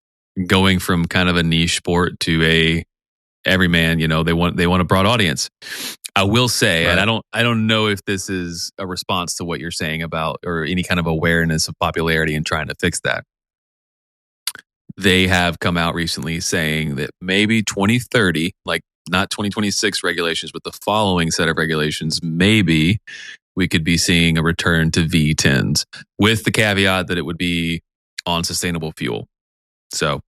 [SPEAKER 4] going from kind of a niche sport to a everyman. They want a broad audience. I will say, right. And I don't know if this is a response to what you're saying about, or any kind of awareness of popularity and trying to fix that. They have come out recently saying that maybe 2030, like not 2026 regulations, but the following set of regulations, maybe we could be seeing a return to V10s, with the caveat that it would be on sustainable fuel. So,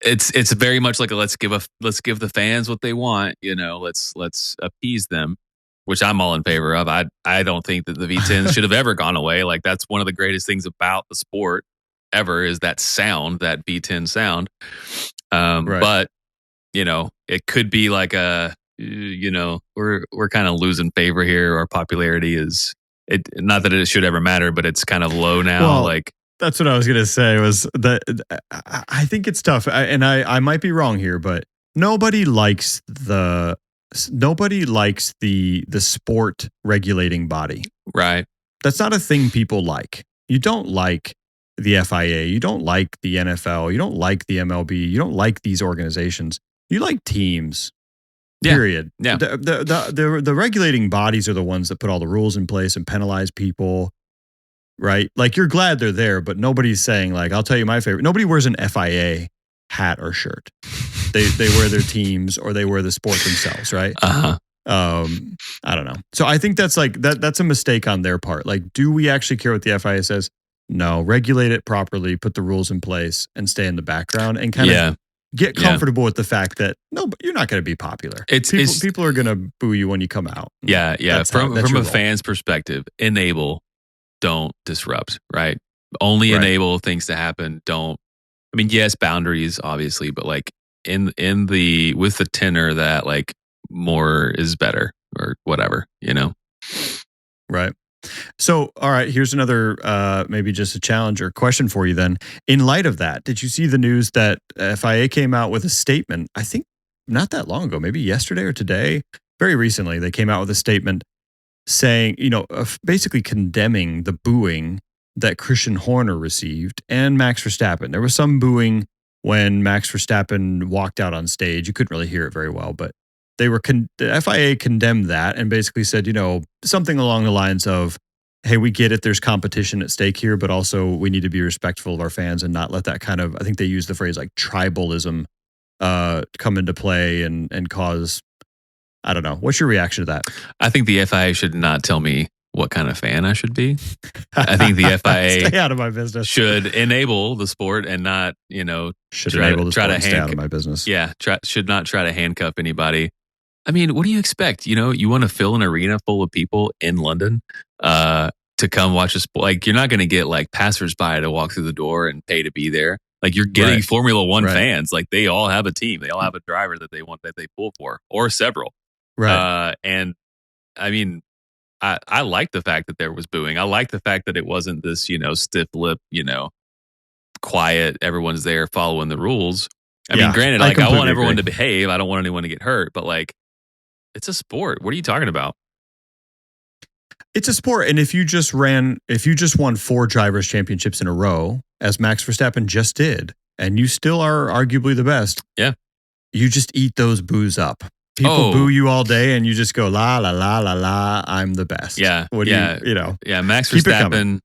[SPEAKER 4] it's very much like let's give the fans what they want. Let's appease them, which I'm all in favor of. I don't think that the V10s should have ever gone away. Like, that's one of the greatest things about the sport ever, is that sound, that V10 sound. Right. But it could be like we're kind of losing favor here. Our popularity is not that it should ever matter, but it's kind of low now.
[SPEAKER 3] Well, that's what I was gonna say. Was that I think it's tough, and I might be wrong here, but nobody likes the sport regulating body.
[SPEAKER 4] Right.
[SPEAKER 3] That's not a thing people like. You don't like the FIA. You don't like the NFL. You don't like the MLB. You don't like these organizations. You like teams. Period. Yeah. The regulating bodies are the ones that put all the rules in place and penalize people, right? Like, you're glad they're there, but nobody's saying, like, I'll tell you my favorite. Nobody wears an FIA hat or shirt. They wear their teams, or they wear the sport themselves, right?
[SPEAKER 4] Uh-huh.
[SPEAKER 3] I don't know. So I think that's like that's a mistake on their part. Like, do we actually care what the FIA says? No. Regulate it properly, put the rules in place, and stay in the background, and kind of get comfortable with the fact that but you're not going to be popular. People are going to boo you when you come out.
[SPEAKER 4] Yeah. From a fan's perspective, enable, don't disrupt, right? Only enable things to happen. Don't. I mean, yes, boundaries, obviously, but like with the tenor that like more is better, or whatever,
[SPEAKER 3] Right. So, all right, here's another maybe just a challenge or question for you then. In light of that, did you see the news that FIA came out with a statement, I think not that long ago, maybe yesterday or today, very recently, they came out with a statement saying, basically condemning the booing that Christian Horner received and Max Verstappen. There was some booing when Max Verstappen walked out on stage. You couldn't really hear it very well, but the FIA condemned that and basically said, something along the lines of, hey, we get it, there's competition at stake here, but also we need to be respectful of our fans and not let that kind of, I think they used the phrase like tribalism come into play and cause, I don't know. What's your reaction to that?
[SPEAKER 4] I think the FIA should not tell me what kind of fan I should be. I think the FIA
[SPEAKER 3] stay out of my business.
[SPEAKER 4] Should enable the sport and not,
[SPEAKER 3] should enable the sport and stay out of my business.
[SPEAKER 4] Yeah, should not try to handcuff anybody. I mean, what do you expect? You want to fill an arena full of people in London to come watch a sport. Like, you're not going to get like passersby to walk through the door and pay to be there. Like, you're getting Formula One fans. Like, they all have a team. They all have a driver that they pull for, or several.
[SPEAKER 3] Right.
[SPEAKER 4] And I mean, I like the fact that there was booing. I like the fact that it wasn't this, stiff lip, quiet. Everyone's there following the rules. I mean, granted, like, I want everyone to behave. I don't want anyone to get hurt, but like, it's a sport. What are you talking about?
[SPEAKER 3] It's a sport. And if you just won 4 drivers' championships in a row, as Max Verstappen just did, and you still are arguably the best, you just eat those boos up. People boo you all day, and you just go, la, la, la, la, la, I'm the best.
[SPEAKER 4] Yeah.
[SPEAKER 3] What do
[SPEAKER 4] Yeah, Max
[SPEAKER 3] Keep
[SPEAKER 4] Verstappen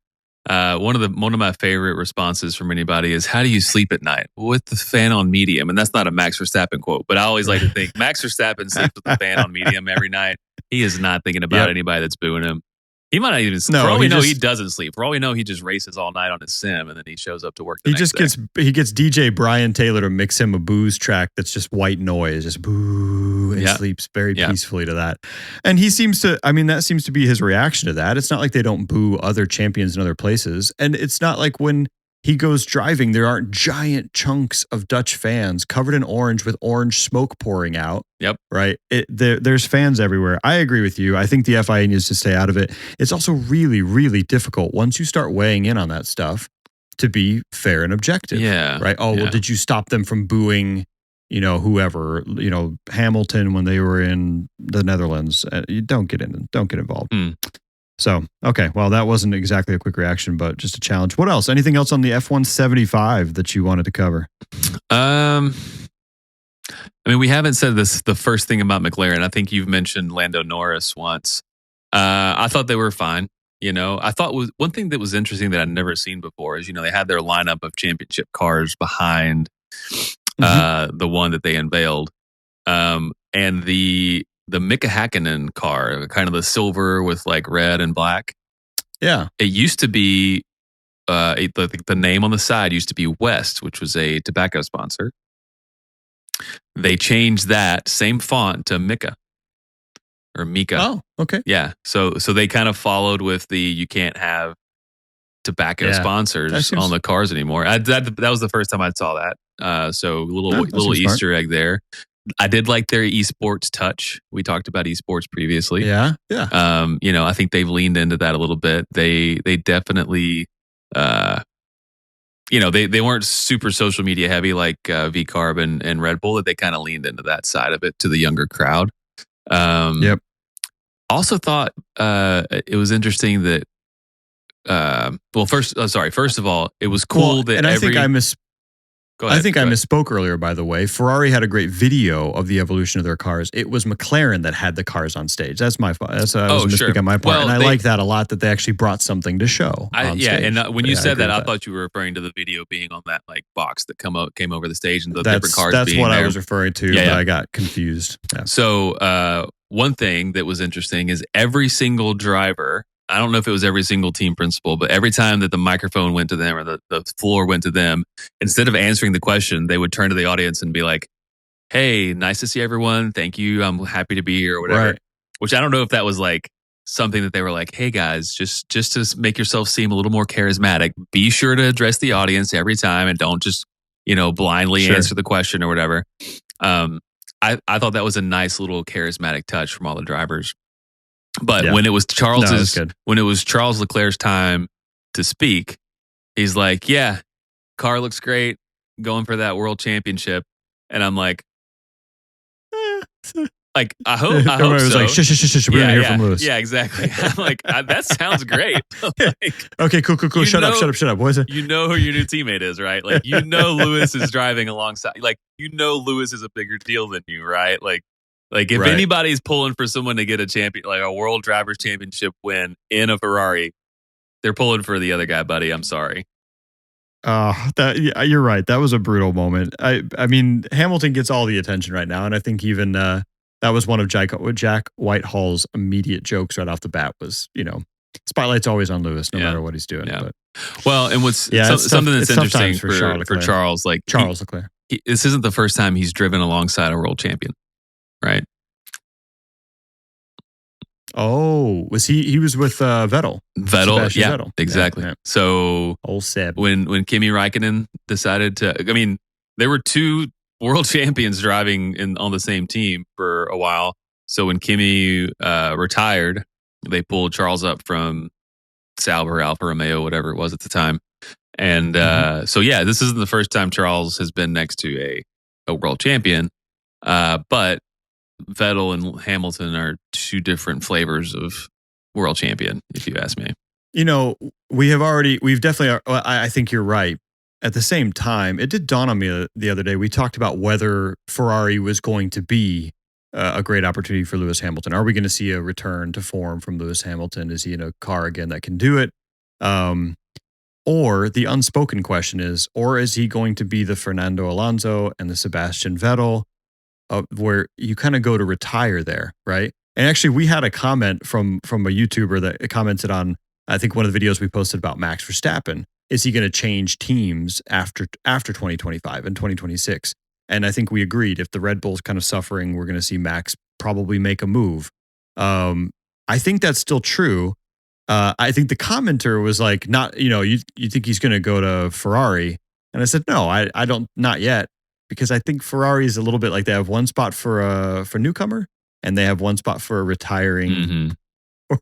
[SPEAKER 4] One of my favorite responses from anybody is, "How do you sleep at night?" With the fan on medium, and that's not a Max Verstappen quote, but I always like to think Max Verstappen sleeps with the fan on medium every night. He is not thinking about anybody that's booing him. He might not even sleep. For all we know, he doesn't sleep. For all we know, he just races all night on his sim, and then he shows up to work. He gets
[SPEAKER 3] DJ Brian Taylor to mix him a booze track that's just white noise, just boo, and sleeps very peacefully to that. And he seems to, I mean, that seems to be his reaction to that. It's not like they don't boo other champions in other places, and it's not like when he goes driving, there aren't giant chunks of Dutch fans covered in orange with orange smoke pouring out.
[SPEAKER 4] Yep.
[SPEAKER 3] Right. There's fans everywhere. I agree with you. I think the FIA needs to stay out of it. It's also really, really difficult once you start weighing in on that stuff to be fair and objective.
[SPEAKER 4] Yeah.
[SPEAKER 3] Right. Oh, well, did you stop them from booing, whoever, Hamilton when they were in the Netherlands? You don't get involved. So, okay. Well, that wasn't exactly a quick reaction, but just a challenge. What else? Anything else on the F175 that you wanted to cover?
[SPEAKER 4] I mean, we haven't said the first thing about McLaren. I think you've mentioned Lando Norris once. I thought they were fine. I thought one thing that was interesting that I'd never seen before is, they had their lineup of championship cars behind the one that they unveiled. And the Mika Hakkinen car, kind of the silver with like red and black.
[SPEAKER 3] Yeah.
[SPEAKER 4] It used to be, the name on the side used to be West, which was a tobacco sponsor. They changed that same font to Mika or Mika.
[SPEAKER 3] Oh, okay.
[SPEAKER 4] Yeah. So they kind of followed with the, you can't have tobacco sponsors on the cars anymore. That was the first time I saw that. So little Easter egg there. I did like their esports touch. We talked about esports previously.
[SPEAKER 3] Yeah.
[SPEAKER 4] I think they've leaned into that a little bit. They definitely, they weren't super social media heavy like V-Carb and Red Bull. That they kind of leaned into that side of it to the younger crowd. Also thought it was interesting that. First of all, it was cool that.
[SPEAKER 3] And I think I misspoke earlier, by the way. Ferrari had a great video of the evolution of their cars. It was McLaren that had the cars on stage. That's my fault. I was misspeaking on my part.
[SPEAKER 4] Well,
[SPEAKER 3] and I like that a lot, that they actually brought something to show on stage.
[SPEAKER 4] And when you said that, I thought you were referring to the video being on that like box that came over the stage and the different cars
[SPEAKER 3] that's
[SPEAKER 4] being
[SPEAKER 3] what
[SPEAKER 4] there.
[SPEAKER 3] I was referring to, but I got confused. Yeah.
[SPEAKER 4] So one thing that was interesting is every single driver, I don't know if it was every single team principal, but every time that the microphone went to them or the floor went to them, instead of answering the question, they would turn to the audience and be like, "Hey, nice to see everyone. Thank you. I'm happy to be here," or whatever.
[SPEAKER 3] Right.
[SPEAKER 4] Which I don't know if that was like something that they were like, "Hey guys, just to make yourself seem a little more charismatic, be sure to address the audience every time and don't just, blindly answer the question or whatever." I thought that was a nice little charismatic touch from all the drivers. But when it was Charles Leclerc's time to speak, he's like, "Yeah, car looks great, going for that world championship." And I'm like, I hope
[SPEAKER 3] was
[SPEAKER 4] so.
[SPEAKER 3] like, shush, we're gonna hear from Lewis.
[SPEAKER 4] Yeah, exactly. I'm like, that sounds great.
[SPEAKER 3] Okay, cool. Shut up. What is it?
[SPEAKER 4] You know who your new teammate is, right? Like, Lewis is driving alongside. Like, Lewis is a bigger deal than you, right? Like if anybody's pulling for someone to get a champion, like a World Drivers' Championship win in a Ferrari, they're pulling for the other guy, buddy. I'm sorry.
[SPEAKER 3] You're right. That was a brutal moment. I mean, Hamilton gets all the attention right now, and I think even that was one of Jack Whitehall's immediate jokes right off the bat. Was spotlight's always on Lewis, no matter what he's doing.
[SPEAKER 4] Yeah.
[SPEAKER 3] But,
[SPEAKER 4] well, and what's something that's interesting for Charles, like
[SPEAKER 3] Charles Leclerc.
[SPEAKER 4] This isn't the first time he's driven alongside a world champion. Right.
[SPEAKER 3] Oh, was he was with Vettel?
[SPEAKER 4] Vettel, exactly.
[SPEAKER 3] Yeah.
[SPEAKER 4] So
[SPEAKER 3] old Seb.
[SPEAKER 4] When Kimi Räikkönen decided to, I mean, there were two world champions driving on the same team for a while. So when Kimi retired, they pulled Charles up from Sauber, Alfa Romeo, whatever it was at the time. And so this isn't the first time Charles has been next to a world champion, but Vettel and Hamilton are two different flavors of world champion, if you ask me.
[SPEAKER 3] We've definitely, I think you're right. At the same time, it did dawn on me the other day. We talked about whether Ferrari was going to be a great opportunity for Lewis Hamilton. Are we going to see a return to form from Lewis Hamilton? Is he in a car again that can do it? Or the unspoken question is, or is he going to be the Fernando Alonso and the Sebastian Vettel, where you kind of go to retire there, right? And actually, we had a comment from a YouTuber that commented on, I think, one of the videos we posted about Max Verstappen. Is he going to change teams after 2025 and 2026? And I think we agreed if the Red Bull's kind of suffering, we're going to see Max probably make a move. I think that's still true. I think the commenter was like, not, you think he's going to go to Ferrari? And I said, no, I don't, not yet, because I think Ferrari is a little bit like they have one spot for newcomer and they have one spot for a retiring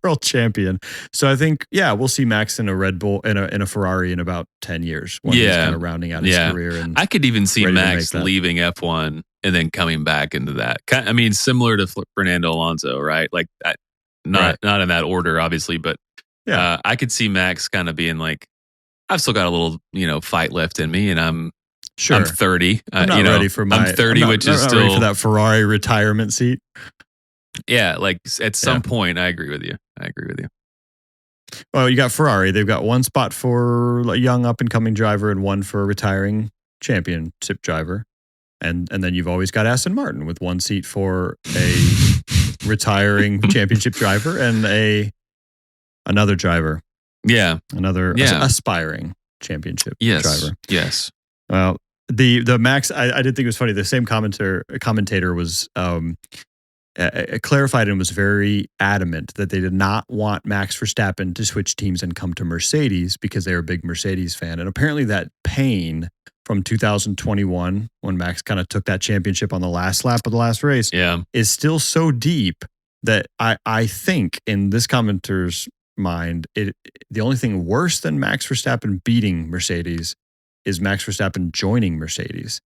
[SPEAKER 3] world champion. So I think, we'll see Max in a Red Bull, in a Ferrari in about 10 years when he's kind of rounding out his career. And
[SPEAKER 4] I could even see Max leaving F1 and then coming back into that. I mean, similar to Fernando Alonso, right? Like that, not in that order, obviously, but I could see Max kind of being like, I've still got a little, fight left in me, and I'm 30.
[SPEAKER 3] I'm not ready for my.
[SPEAKER 4] I'm 30, which is still
[SPEAKER 3] ready for that Ferrari retirement seat.
[SPEAKER 4] Yeah, like at some point, I agree with you.
[SPEAKER 3] Well, you got Ferrari. They've got one spot for a young up and coming driver and one for a retiring championship driver, and then you've always got Aston Martin with one seat for a retiring championship driver and another driver.
[SPEAKER 4] Yeah,
[SPEAKER 3] another aspiring championship driver.
[SPEAKER 4] Yes.
[SPEAKER 3] Well, the Max, I did think it was funny. The same commentator was clarified and was very adamant that they did not want Max Verstappen to switch teams and come to Mercedes because they were a big Mercedes fan. And apparently that pain from 2021, when Max kind of took that championship on the last lap of the last race, is still so deep that I think in this commenter's mind, the only thing worse than Max Verstappen beating Mercedes is Max Verstappen joining Mercedes.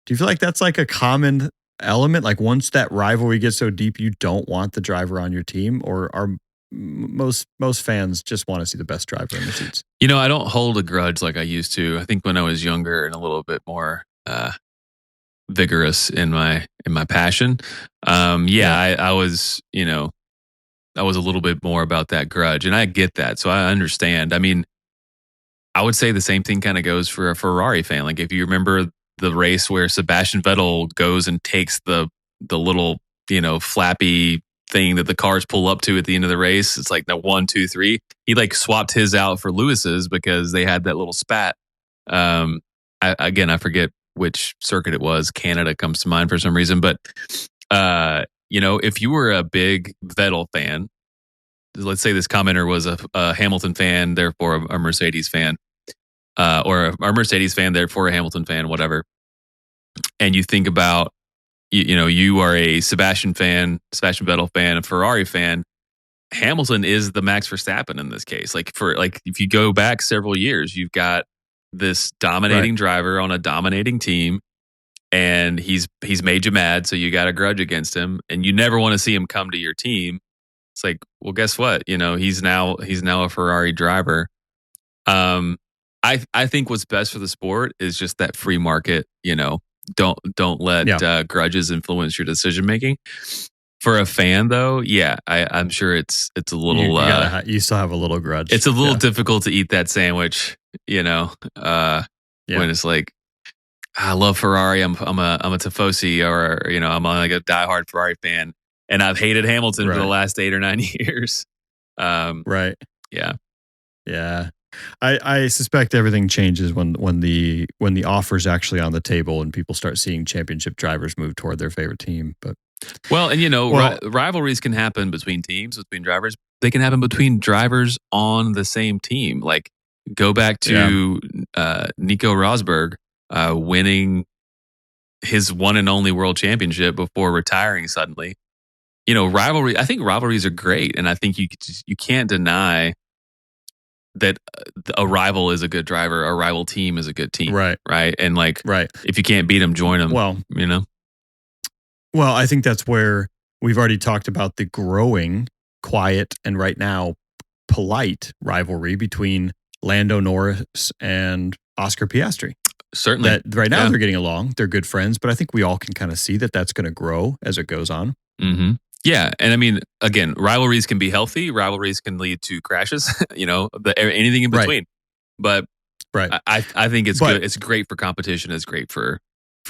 [SPEAKER 3] Do you feel like that's like a common element? Like once that rivalry gets so deep, you don't want the driver on your team, or are most fans just want to see the best driver in the seats?
[SPEAKER 4] I don't hold a grudge like I used to. I think when I was younger and a little bit more vigorous in my passion, I was, I was a little bit more about that grudge, and I get that. So I understand. I mean, I would say the same thing kind of goes for a Ferrari fan. Like if you remember the race where Sebastian Vettel goes and takes the little, flappy thing that the cars pull up to at the end of the race. It's like the 1, 2, 3. He like swapped his out for Lewis's because they had that little spat. I forget which circuit it was. Canada comes to mind for some reason. But, if you were a big Vettel fan, let's say this commenter was a Hamilton fan, therefore a Mercedes fan, or a Mercedes fan, therefore a Hamilton fan, whatever. And you think about, you are a Sebastian Vettel fan, a Ferrari fan. Hamilton is the Max Verstappen in this case. If you go back several years, you've got this dominating driver on a dominating team, and he's made you mad, so you got a grudge against him, and you never want to see him come to your team. It's like, well, guess what? He's now a Ferrari driver. I think what's best for the sport is just that free market. Don't let grudges influence your decision making. For a fan, though, I'm sure it's a little.
[SPEAKER 3] You still have a little grudge.
[SPEAKER 4] It's a little difficult to eat that sandwich. When it's like, I love Ferrari. I'm a Tifosi, or I'm like a diehard Ferrari fan, and I've hated Hamilton for the last 8 or 9 years.
[SPEAKER 3] Right.
[SPEAKER 4] Yeah.
[SPEAKER 3] Yeah. I suspect everything changes when the offer's actually on the table and people start seeing championship drivers move toward their favorite team. But
[SPEAKER 4] rivalries can happen between teams, between drivers. They can happen between drivers on the same team. Like go back to Nico Rosberg winning his one and only world championship before retiring suddenly. Rivalry. I think rivalries are great, and I think you can't deny that a rival is a good driver, a rival team is a good team. Right. And if you can't beat them, join them.
[SPEAKER 3] Well, I think that's where we've already talked about the growing, quiet, and right now polite rivalry between Lando Norris and Oscar Piastri.
[SPEAKER 4] Certainly.
[SPEAKER 3] That right now they're getting along. They're good friends, but I think we all can kind of see that that's going to grow as it goes on.
[SPEAKER 4] Mm-hmm. Yeah. And I mean, again, rivalries can be healthy. Rivalries can lead to crashes, anything in between. But
[SPEAKER 3] Right.
[SPEAKER 4] I think it's
[SPEAKER 3] But-
[SPEAKER 4] good. It's great for competition. It's great for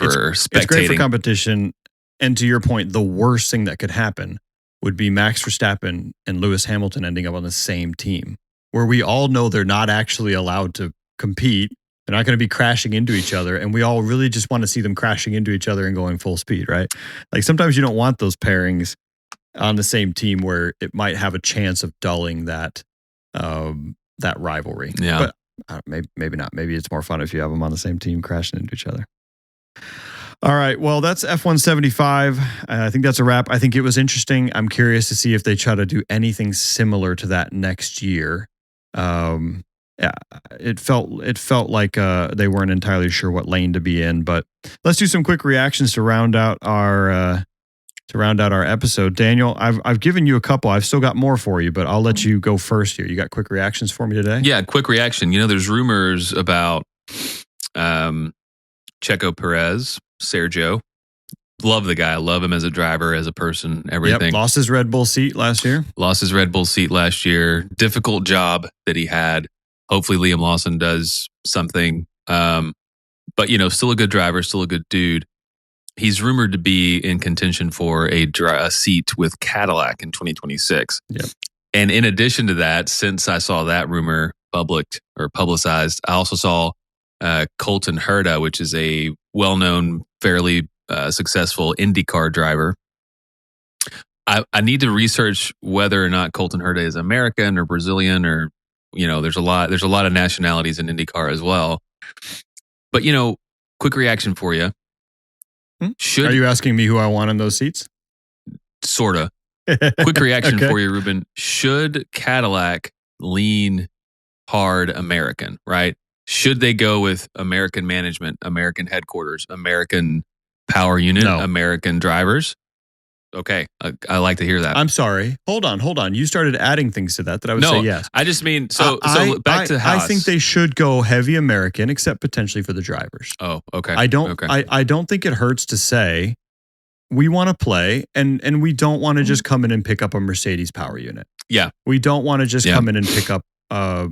[SPEAKER 3] It's
[SPEAKER 4] spectating.
[SPEAKER 3] great for competition. And to your point, the worst thing that could happen would be Max Verstappen and Lewis Hamilton ending up on the same team, where we all know they're not actually allowed to compete. They're not going to be crashing into each other. And we all really just want to see them crashing into each other and going full speed, right? Like sometimes you don't want those pairings on the same team where it might have a chance of dulling that rivalry.
[SPEAKER 4] Yeah.
[SPEAKER 3] But maybe not. Maybe it's more fun if you have them on the same team crashing into each other. All right. Well, that's F1 75. I think that's a wrap. I think it was interesting. I'm curious to see if they try to do anything similar to that next year. Yeah, it felt like they weren't entirely sure what lane to be in. But let's do some quick reactions to round out our episode. Daniel, I've given you a couple. I've still got more for you, but I'll let you go first here. You got quick reactions for me today?
[SPEAKER 4] Yeah, quick reaction. There's rumors about Checo Perez, Sergio. Love the guy. Love him as a driver, as a person, everything.
[SPEAKER 3] Yep, lost his Red Bull seat last year.
[SPEAKER 4] Difficult job that he had. Hopefully Liam Lawson does something. But, still a good driver, still a good dude. He's rumored to be in contention for a seat with Cadillac in 2026.
[SPEAKER 3] Yep.
[SPEAKER 4] And in addition to that, since I saw that rumor publicized, I also saw Colton Herta, which is a well-known, fairly successful IndyCar driver. I need to research whether or not Colton Herta is American or Brazilian, or there's a lot of nationalities in IndyCar as well. But quick reaction for you.
[SPEAKER 3] Are you asking me who I want in those seats?
[SPEAKER 4] Sorta. Quick reaction
[SPEAKER 3] Okay.
[SPEAKER 4] for you, Ruben. Should Cadillac lean hard American, right? Should they go with American management, American headquarters, American power unit,
[SPEAKER 3] No.
[SPEAKER 4] American drivers? Okay, I like to hear that.
[SPEAKER 3] I'm sorry. Hold on. You started adding things to that I would say yes.
[SPEAKER 4] I just mean, so back to
[SPEAKER 3] I
[SPEAKER 4] Haas.
[SPEAKER 3] think they should go heavy American, except potentially for the drivers.
[SPEAKER 4] Oh, okay.
[SPEAKER 3] I don't.
[SPEAKER 4] Okay.
[SPEAKER 3] I don't think it hurts to say we want to play, and we don't want to just come in and pick up a Mercedes power unit.
[SPEAKER 4] Yeah.
[SPEAKER 3] We don't want to just
[SPEAKER 4] Yeah.
[SPEAKER 3] come in and pick up a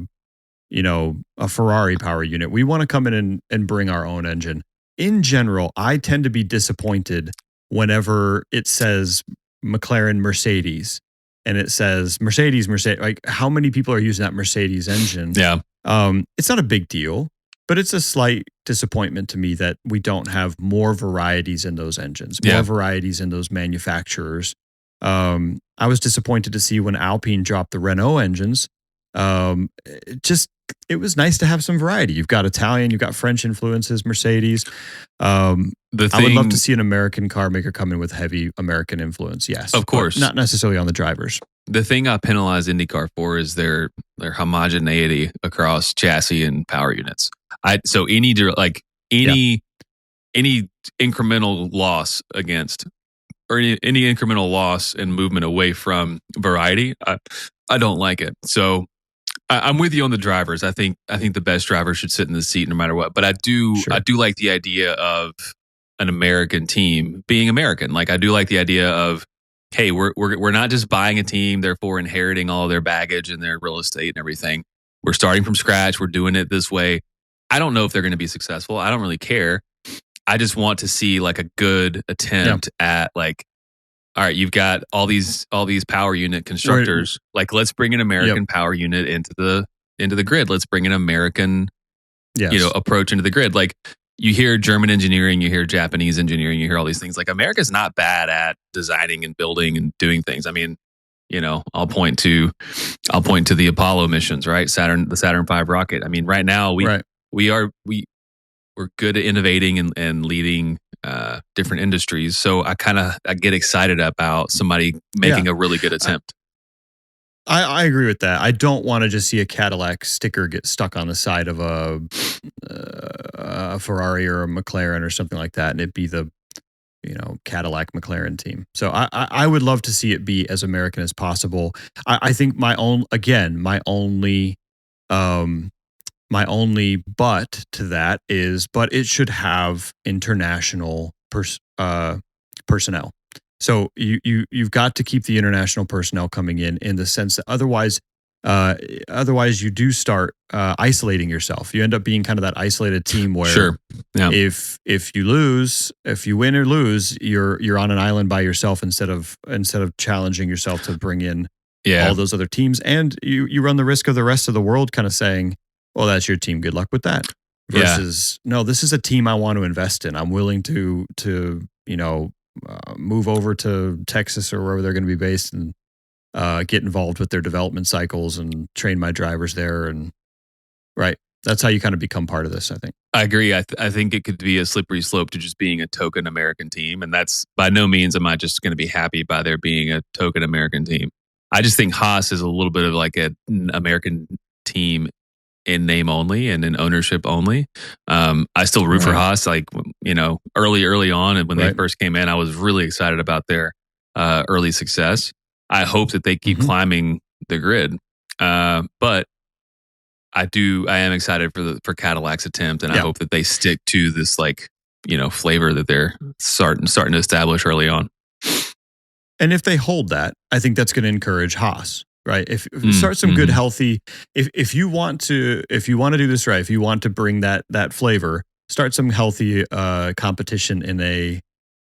[SPEAKER 3] Ferrari power unit. We want to come in and bring our own engine. In general, I tend to be disappointed whenever it says McLaren Mercedes and it says Mercedes. Like, how many people are using that Mercedes engine?
[SPEAKER 4] Yeah.
[SPEAKER 3] It's not a big deal, but it's a slight disappointment to me that we don't have more varieties in those engines, more varieties in those manufacturers. I was disappointed to see when Alpine dropped the Renault engines. It was nice to have some variety. You've got Italian, you've got French influences, Mercedes. I would love to see an American car maker come in with heavy American influence. Yes,
[SPEAKER 4] Of course.
[SPEAKER 3] but not necessarily on the drivers.
[SPEAKER 4] The thing I penalize IndyCar for is their homogeneity across chassis and power units. So any incremental loss against, or any incremental loss and movement away from variety, I don't like it. So I'm with you on the drivers. I think the best driver should sit in the seat no matter what. But I do like the idea of an American team being American. Like, I do like the idea of, hey, we're not just buying a team, therefore inheriting all of their baggage and their real estate and everything. We're starting from scratch. We're doing it this way. I don't know if they're going to be successful. I don't really care. I just want to see like a good attempt at, like, all right, you've got all these power unit constructors. Like, let's bring an American power unit into the grid. Let's bring an American, approach into the grid. Like, you hear German engineering, you hear Japanese engineering, you hear all these things. Like, America's not bad at designing and building and doing things. I mean, I'll point to the Apollo missions, right? the Saturn V rocket. I mean, right now we're good at innovating and leading different industries. So I get excited about somebody making a really good attempt.
[SPEAKER 3] I agree with that. I don't want to just see a Cadillac sticker get stuck on the side of a Ferrari or a McLaren or something like that, and it be the Cadillac McLaren team. So I would love to see it be as American as possible. I think my only but to that is, but it should have international personnel. So you've got to keep the international personnel coming in the sense that otherwise Otherwise, you do start isolating yourself. You end up being kind of that isolated team where
[SPEAKER 4] Sure. Yeah.
[SPEAKER 3] if you lose, if you win or lose, you're on an island by yourself instead of challenging yourself to bring in all those other teams, and you run the risk of the rest of the world kind of saying, "Well, that's your team. Good luck with that." Versus, no, this is a team I want to invest in. I'm willing to move over to Texas or wherever they're going to be based and get involved with their development cycles and train my drivers there. And that's how you kind of become part of this, I think.
[SPEAKER 4] I agree. I think it could be a slippery slope to just being a token American team. And that's by no means am I just going to be happy by there being a token American team. I just think Haas is a little bit of like an American team in name only and in ownership only. I still root for Haas, like, early on. And when they first came in, I was really excited about their early success. I hope that they keep climbing the grid. But I am excited for Cadillac's attempt, and I hope that they stick to this flavor that they're starting to establish early on.
[SPEAKER 3] And if they hold that, I think that's going to encourage Haas, right? If start some good, healthy. If you want to do this right, if you want to bring that flavor, start some healthy competition in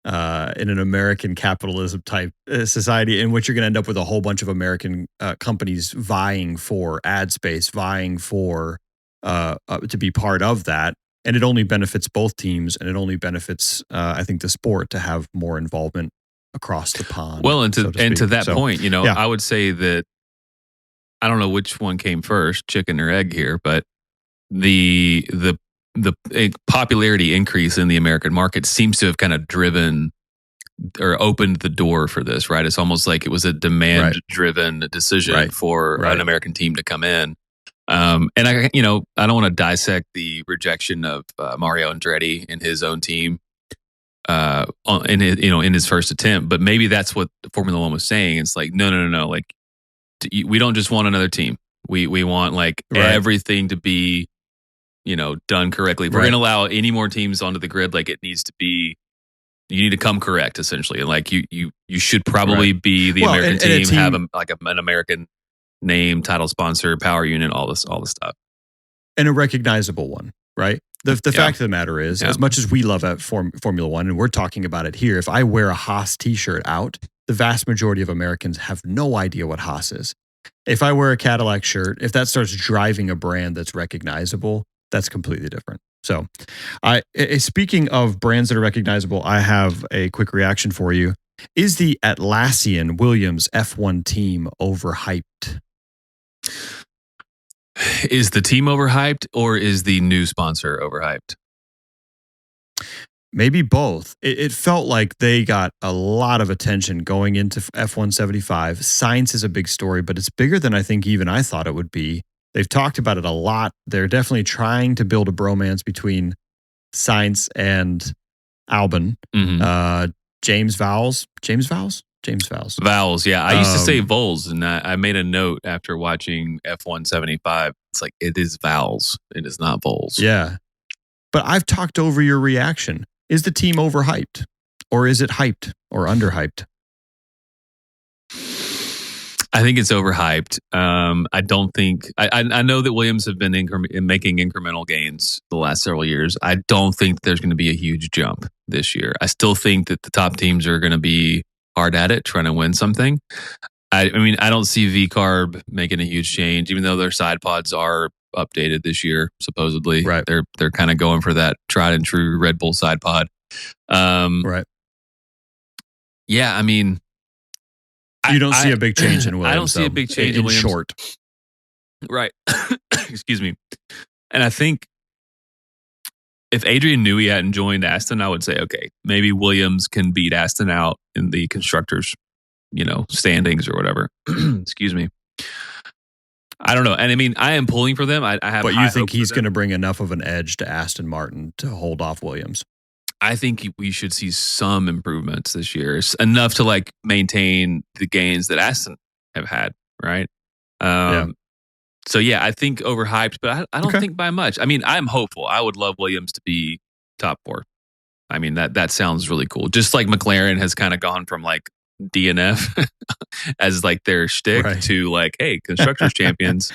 [SPEAKER 3] an American capitalism type society in which you're going to end up with a whole bunch of American companies vying for ad space, vying for to be part of that. And it only benefits both teams, and it only benefits, I think, the sport to have more involvement across the pond.
[SPEAKER 4] Well, and to that point, I would say that I don't know which one came first, chicken or egg here, but the popularity increase in the American market seems to have kind of driven or opened the door for this, right? It's almost like it was a demand-driven decision for an American team to come in. And I don't want to dissect the rejection of Mario Andretti and his own team in his first attempt, but maybe that's what Formula One was saying. It's like, no, like we don't just want another team. We want everything to be done correctly. If we're going to allow any more teams onto the grid, like it needs to be, you need to come correct essentially. And like you should probably be the American team, have an American name, title sponsor, power unit, all this stuff. And
[SPEAKER 3] a recognizable one, right? The fact of the matter is, as much as we love at Formula One, and we're talking about it here, if I wear a Haas t-shirt out, the vast majority of Americans have no idea what Haas is. If I wear a Cadillac shirt, if that starts driving a brand that's recognizable, that's completely different. So, speaking of brands that are recognizable, I have a quick reaction for you. Is the Atlassian Williams F1 team overhyped?
[SPEAKER 4] Is the team overhyped, or is the new sponsor overhyped?
[SPEAKER 3] Maybe both. It felt like they got a lot of attention going into F175. Science is a big story, but it's bigger than I think even I thought it would be. They've talked about it a lot. They're definitely trying to build a bromance between Sainz and Albon. James Vowles.
[SPEAKER 4] Vowles, yeah. I used to say Voles, and I made a note after watching F175. It's like, it is Vowles. It is not Voles.
[SPEAKER 3] Yeah. But I've talked over your reaction. Is the team overhyped? Or is it hyped or underhyped?
[SPEAKER 4] I think it's overhyped. I don't think... I know that Williams have been making incremental gains the last several years. I don't think there's going to be a huge jump this year. I still think that the top teams are going to be hard at it, trying to win something. I mean, I don't see VCarb making a huge change, even though their side pods are updated this year, supposedly.
[SPEAKER 3] Right.
[SPEAKER 4] They're kind of going for that tried and true Red Bull side pod.
[SPEAKER 3] Right.
[SPEAKER 4] Yeah, I mean...
[SPEAKER 3] You don't see a big change in Williams.
[SPEAKER 4] I don't see a big change in Williams.
[SPEAKER 3] Short.
[SPEAKER 4] Right. Excuse me. And I think if Adrian Newey hadn't joined Aston, I would say, okay, maybe Williams can beat Aston out in the constructors, standings or whatever. Excuse me. I don't know. And I mean, I am pulling for them. I have.
[SPEAKER 3] But you think he's going to bring enough of an edge to Aston Martin to hold off Williams?
[SPEAKER 4] I think we should see some improvements this year. It's enough to maintain the gains that Aston have had, right? So yeah, I think overhyped, but I don't think by much. I mean, I'm hopeful. I would love Williams to be top four. I mean, that sounds really cool. Just like McLaren has kind of gone from DNF as like their shtick
[SPEAKER 3] Right.
[SPEAKER 4] to like, hey, constructors champions.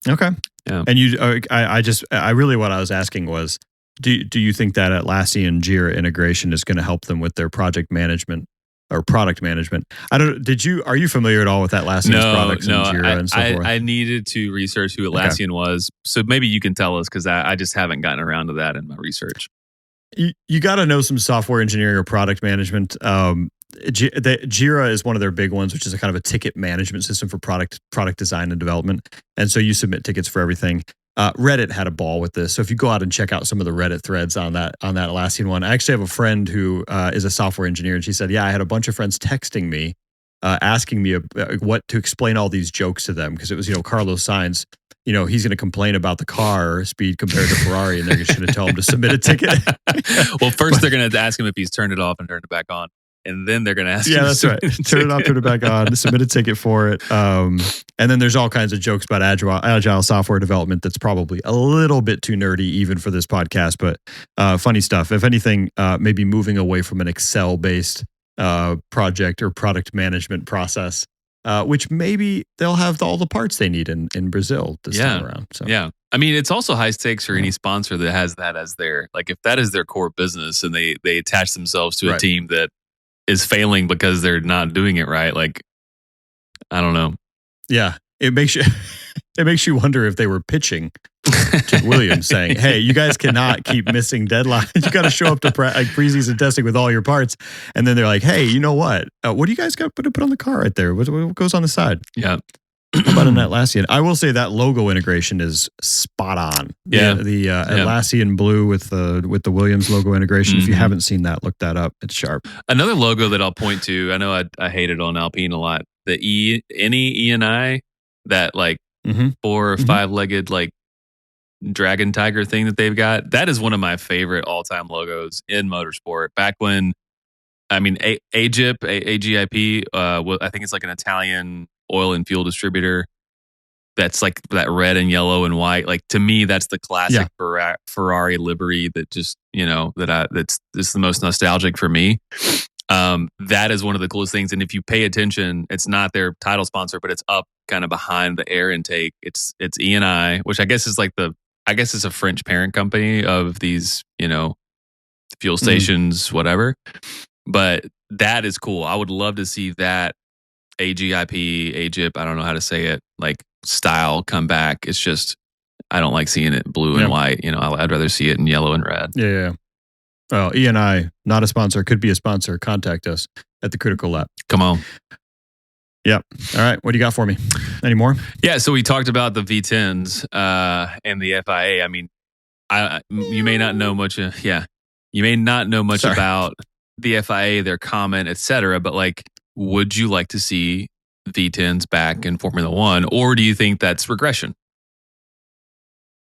[SPEAKER 3] Okay.
[SPEAKER 4] Yeah.
[SPEAKER 3] And you, I really, what I was asking was, do you think that Atlassian Jira integration is going to help them with their project management or product management? Are you familiar at all with Atlassian's products and Jira and so forth?
[SPEAKER 4] I needed to research who Atlassian was. So maybe you can tell us, because I just haven't gotten around to that in my research.
[SPEAKER 3] You got to know some software engineering or product management. Jira is one of their big ones, which is a kind of a ticket management system for product design and development. And so you submit tickets for everything. Reddit had a ball with this. So if you go out and check out some of the Reddit threads on that Atlassian one, I actually have a friend who is a software engineer, and she said, yeah, I had a bunch of friends texting me, asking me what to explain all these jokes to them, because it was, Carlos Sainz, he's going to complain about the car speed compared to Ferrari, and they're just going to tell him to submit a ticket.
[SPEAKER 4] Well, first they're going to ask him if he's turned it off and turned it back on. And then they're going to ask him.
[SPEAKER 3] Yeah, that's right. Turn it off, turn it back on, submit a ticket for it. And then there's all kinds of jokes about agile software development that's probably a little bit too nerdy even for this podcast, but funny stuff. If anything, maybe moving away from an Excel-based project or product management process, which maybe they'll have all the parts they need in Brazil this time around. So.
[SPEAKER 4] Yeah. I mean, it's also high stakes for any sponsor that has that as their, like, if that is their core business and they attach themselves to a team that is failing because they're not doing it right. Like, I don't know.
[SPEAKER 3] Yeah. It makes you wonder if they were pitching to Williams saying, hey, you guys cannot keep missing deadlines. You got to show up to preseason testing with all your parts. And then they're like, hey, you know what? What do you guys got to put on the car right there? What goes on the side?
[SPEAKER 4] Yeah.
[SPEAKER 3] How about an Atlassian? I will say that logo integration is spot on.
[SPEAKER 4] Yeah.
[SPEAKER 3] The Atlassian blue with the Williams logo integration. If you haven't seen that, look that up. It's sharp.
[SPEAKER 4] Another logo that I'll point to, I know I hate it on Alpine a lot. The E&I, that like 4 or 5-legged like dragon tiger thing that they've got. That is one of my favorite all-time logos in motorsport. Back when, I mean, AGIP, I think it's like an Italian oil and fuel distributor. That's like that red and yellow and white. Like, to me, that's the classic Ferrari livery that just, that's the most nostalgic for me. That is one of the coolest things. And if you pay attention, it's not their title sponsor, but it's up kind of behind the air intake. It's E&I, which I guess is like it's a French parent company of these, fuel stations, whatever. But that is cool. I would love to see that AGIP, I don't know how to say it, like style come back. It's just, I don't like seeing it blue and white. I'd rather see it in yellow and red.
[SPEAKER 3] Yeah. Well, E&I, not a sponsor, could be a sponsor. Contact us at the Critical Lab.
[SPEAKER 4] Come on.
[SPEAKER 3] Yep. All right. What do you got for me? Any more?
[SPEAKER 4] Yeah. So we talked about the V10s and the FIA. I mean, you may not know much. You may not know much about the FIA, their comment, etc. But like, would you like to see V10s back in Formula One, or do you think that's regression?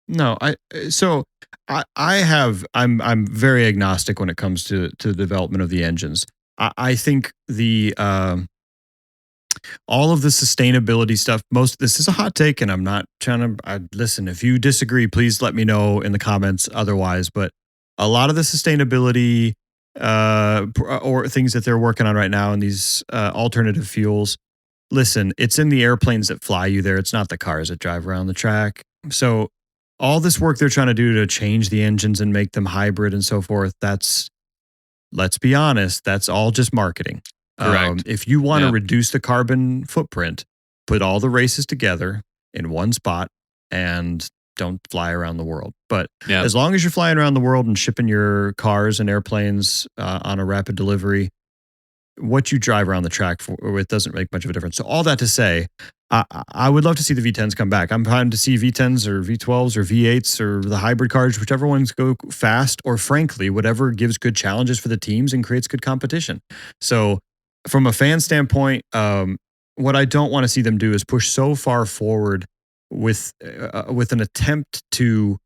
[SPEAKER 3] No, I'm very agnostic when it comes to the development of the engines. I think all of the sustainability stuff, this is a hot take, and I'm not trying to listen. If you disagree, please let me know in the comments otherwise. But a lot of the sustainability or things that they're working on right now in these alternative fuels, listen, it's in the airplanes that fly you there. It's not the cars that drive around the track. So all this work they're trying to do to change the engines and make them hybrid and so forth, let's be honest, that's all just marketing.
[SPEAKER 4] Correct.
[SPEAKER 3] If you want to reduce the carbon footprint, put all the races together in one spot and don't fly around the world. But as long as you're flying around the world and shipping your cars and airplanes on a rapid delivery, what you drive around the track for, it doesn't make much of a difference. So all that to say, I would love to see the V10s come back. I'm trying to see V10s or V12s or V8s or the hybrid cars, whichever ones go fast, or frankly, whatever gives good challenges for the teams and creates good competition. So from a fan standpoint, what I don't want to see them do is push so far forward with an attempt to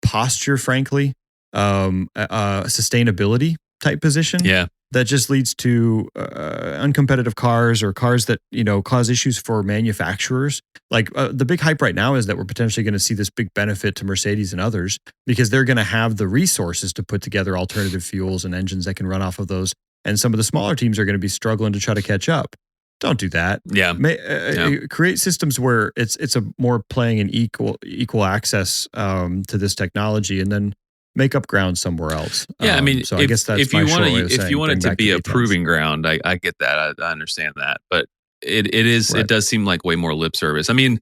[SPEAKER 3] posture, frankly, sustainability type position.
[SPEAKER 4] Yeah.
[SPEAKER 3] That just leads to uncompetitive cars or cars that, cause issues for manufacturers. Like the big hype right now is that we're potentially going to see this big benefit to Mercedes and others because they're going to have the resources to put together alternative fuels and engines that can run off of those. And some of the smaller teams are going to be struggling to try to catch up. Don't do that.
[SPEAKER 4] Yeah.
[SPEAKER 3] Create systems where it's a more playing an equal access to this technology, and then make up ground somewhere else.
[SPEAKER 4] Yeah, I mean,
[SPEAKER 3] so I guess that's
[SPEAKER 4] if you want it to be a
[SPEAKER 3] V10s.
[SPEAKER 4] proving ground, I get that. I understand that, but it is
[SPEAKER 3] Right.
[SPEAKER 4] it does seem like way more lip service. I mean,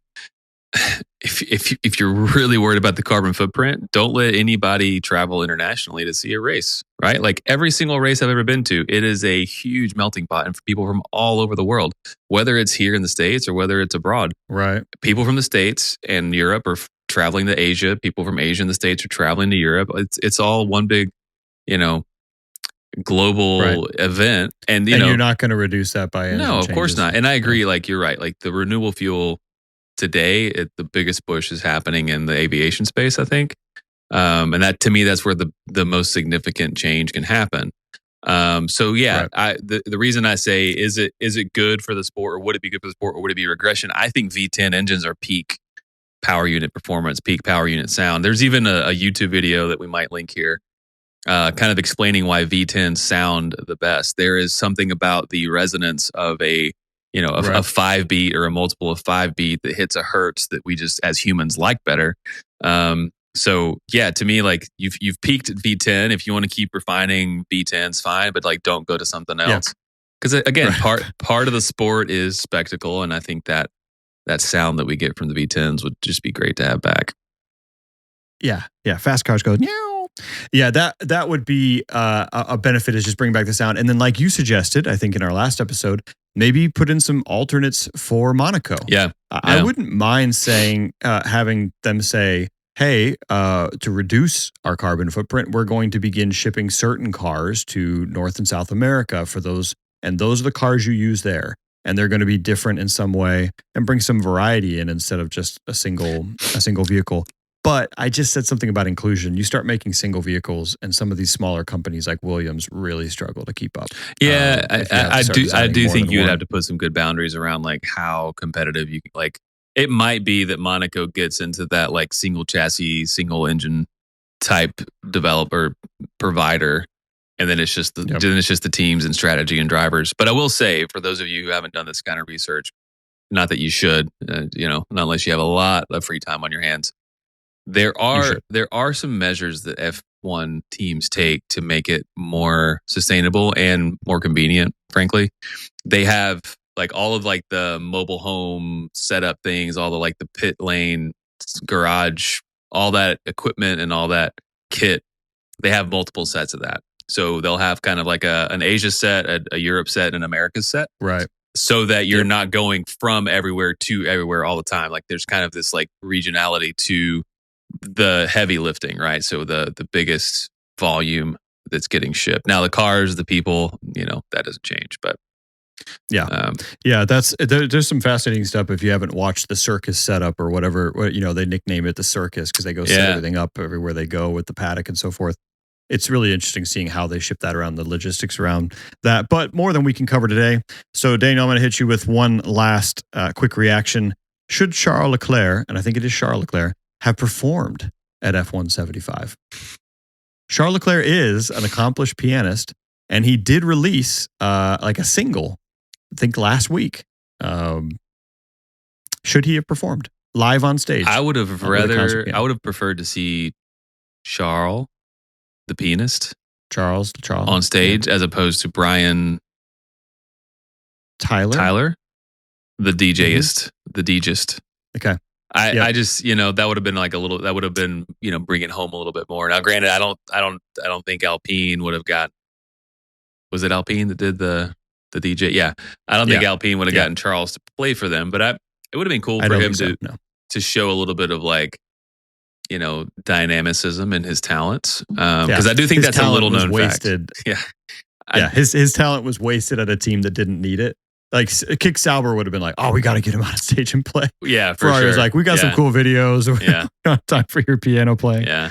[SPEAKER 4] if you're really worried about the carbon footprint, don't let anybody travel internationally to see a race, right? Like every single race I've ever been to, it is a huge melting pot, and for people from all over the world, whether it's here in the States or whether it's abroad.
[SPEAKER 3] Right.
[SPEAKER 4] People from the States and Europe are traveling to Asia. People from Asia and the States are traveling to Europe. It's all one big, global event. And
[SPEAKER 3] you're not going to reduce that by engine
[SPEAKER 4] no, of course
[SPEAKER 3] changes.
[SPEAKER 4] not. And I agree. Like you're right. Like the renewable fuel today, the biggest push is happening in the aviation space, I think. And that to me, that's where the most significant change can happen. So yeah, the reason I say is it good for the sport, or would it be good for the sport, or would it be regression? I think V10 engines are peak power unit performance, peak power unit sound. There's even a YouTube video that we might link here, kind of explaining why V10s sound the best. There is something about the resonance of a 5 beat or a multiple of 5 beat that hits a hertz that we just as humans like better. So yeah, to me, like you've peaked at V10. If you want to keep refining V10s, fine, but like don't go to something else. Because again, part of the sport is spectacle, and I think that sound that we get from the V10s would just be great to have back.
[SPEAKER 3] Yeah. Fast cars go meow. Yeah, that would be a benefit, is just bring back the sound. And then, like you suggested, I think in our last episode, maybe put in some alternates for Monaco.
[SPEAKER 4] Yeah.
[SPEAKER 3] I wouldn't mind saying, having them say, hey, to reduce our carbon footprint, we're going to begin shipping certain cars to North and South America for those. And those are the cars you use there. And they're going to be different in some way, and bring some variety in instead of just a single vehicle. But I just said something about inclusion. You start making single vehicles, and some of these smaller companies like Williams really struggle to keep up.
[SPEAKER 4] Yeah, I do think you would
[SPEAKER 3] one.
[SPEAKER 4] have to put some good boundaries around like how competitive you like. It might be that Monaco gets into that like single chassis, single engine type developer provider, and then it's just the teams and strategy and drivers. But I will say, for those of you who haven't done this kind of research, not that you should, not unless you have a lot of free time on your hands. There are some measures that F1 teams take to make it more sustainable and more convenient. Frankly, they have like all of like the mobile home setup things, all the like the pit lane, garage, all that equipment and all that kit. They have multiple sets of that. So they'll have kind of like an Asia set, a Europe set, and an America set.
[SPEAKER 3] Right.
[SPEAKER 4] So that you're not going from everywhere to everywhere all the time. Like there's kind of this like regionality to the heavy lifting, right? So the biggest volume that's getting shipped. Now the cars, the people, that doesn't change. But there's some fascinating stuff if you haven't watched the circus setup or whatever. They nickname it the circus because they go set everything up everywhere they go with the paddock and so forth. It's really interesting seeing how they ship that around, the logistics around that. But more than we can cover today. So Daniel, I'm going to hit you with one last quick reaction. Should Charles Leclerc, and I think it is Charles Leclerc, have performed at F1 75? Charles Leclerc is an accomplished pianist, and he did release like a single, I think last week. Should he have performed live on stage? I would have preferred to see Charles, the pianist,
[SPEAKER 3] Charles
[SPEAKER 4] on stage, as opposed to Brian Tyler, the DJist, the DJist.
[SPEAKER 3] Okay.
[SPEAKER 4] I just, that would have been like that would have been, bring it home a little bit more. Now, granted, I don't think Alpine would have got, was it Alpine that did the DJ? Yeah. I don't think Alpine would have gotten Charles to play for them, but it would have been cool for him to show a little bit of like, dynamicism in his talents. Because I do think that's a little known
[SPEAKER 3] wasted.
[SPEAKER 4] Fact.
[SPEAKER 3] Yeah. His talent was wasted at a team that didn't need it. Like Kick Sauber would have been like, oh, we got to get him on stage and play.
[SPEAKER 4] Yeah, for
[SPEAKER 3] Ferrari
[SPEAKER 4] sure.
[SPEAKER 3] was like, we got some cool videos. Yeah. Time for your piano playing.
[SPEAKER 4] Yeah.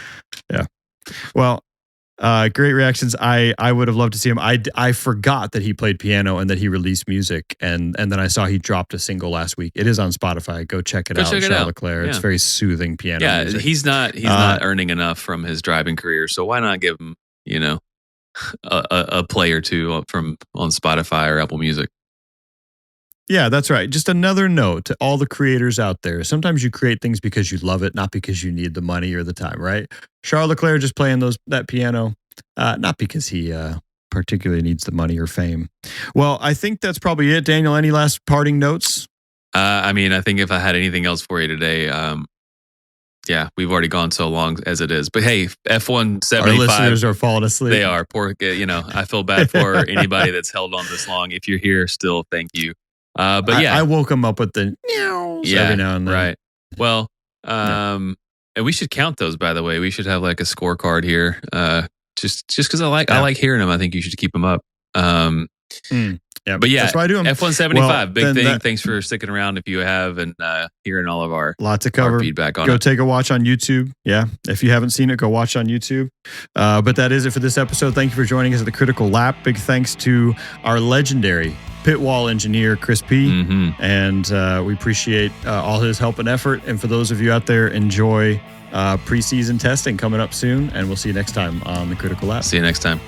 [SPEAKER 3] Well, Great reactions. I would have loved to see him. I forgot that he played piano and that he released music, and then I saw he dropped a single last week. It is on Spotify. Go check it out.
[SPEAKER 4] Check it
[SPEAKER 3] Charles
[SPEAKER 4] out.
[SPEAKER 3] Leclerc.
[SPEAKER 4] Yeah.
[SPEAKER 3] It's very soothing piano.
[SPEAKER 4] Yeah,
[SPEAKER 3] music.
[SPEAKER 4] he's not earning enough from his driving career, so why not give him a play or two on Spotify or Apple Music?
[SPEAKER 3] Yeah, that's right. Just another note to all the creators out there. Sometimes you create things because you love it, not because you need the money or the time, right? Charles Leclerc just playing that piano, not because he particularly needs the money or fame. Well, I think that's probably it. Daniel, any last parting notes?
[SPEAKER 4] I think if I had anything else for you today, we've already gone so long as it is. But hey, F1’75.
[SPEAKER 3] Our listeners are falling asleep.
[SPEAKER 4] They are. Poor, I feel bad for anybody that's held on this long. If you're here still, thank you. But yeah,
[SPEAKER 3] I woke him up with the meows every now and then.
[SPEAKER 4] Right. Well, and we should count those. By the way, we should have like a scorecard here. Just because I like hearing them. I think you should keep them up.
[SPEAKER 3] Yeah,
[SPEAKER 4] but yeah,
[SPEAKER 3] that's why I do them.
[SPEAKER 4] F1’75, big thing. Thanks for sticking around if you have and hearing all of our
[SPEAKER 3] lots of cover
[SPEAKER 4] feedback on it.
[SPEAKER 3] Go take a watch on YouTube. Yeah, if you haven't seen it, go watch on YouTube. But that is it for this episode. Thank you for joining us at the Critical Lap. Big thanks to our legendary pit wall engineer, Chris P. And we appreciate all his help and effort. And for those of you out there, enjoy preseason testing coming up soon. And we'll see you next time on the Critical Lap.
[SPEAKER 4] See you next time.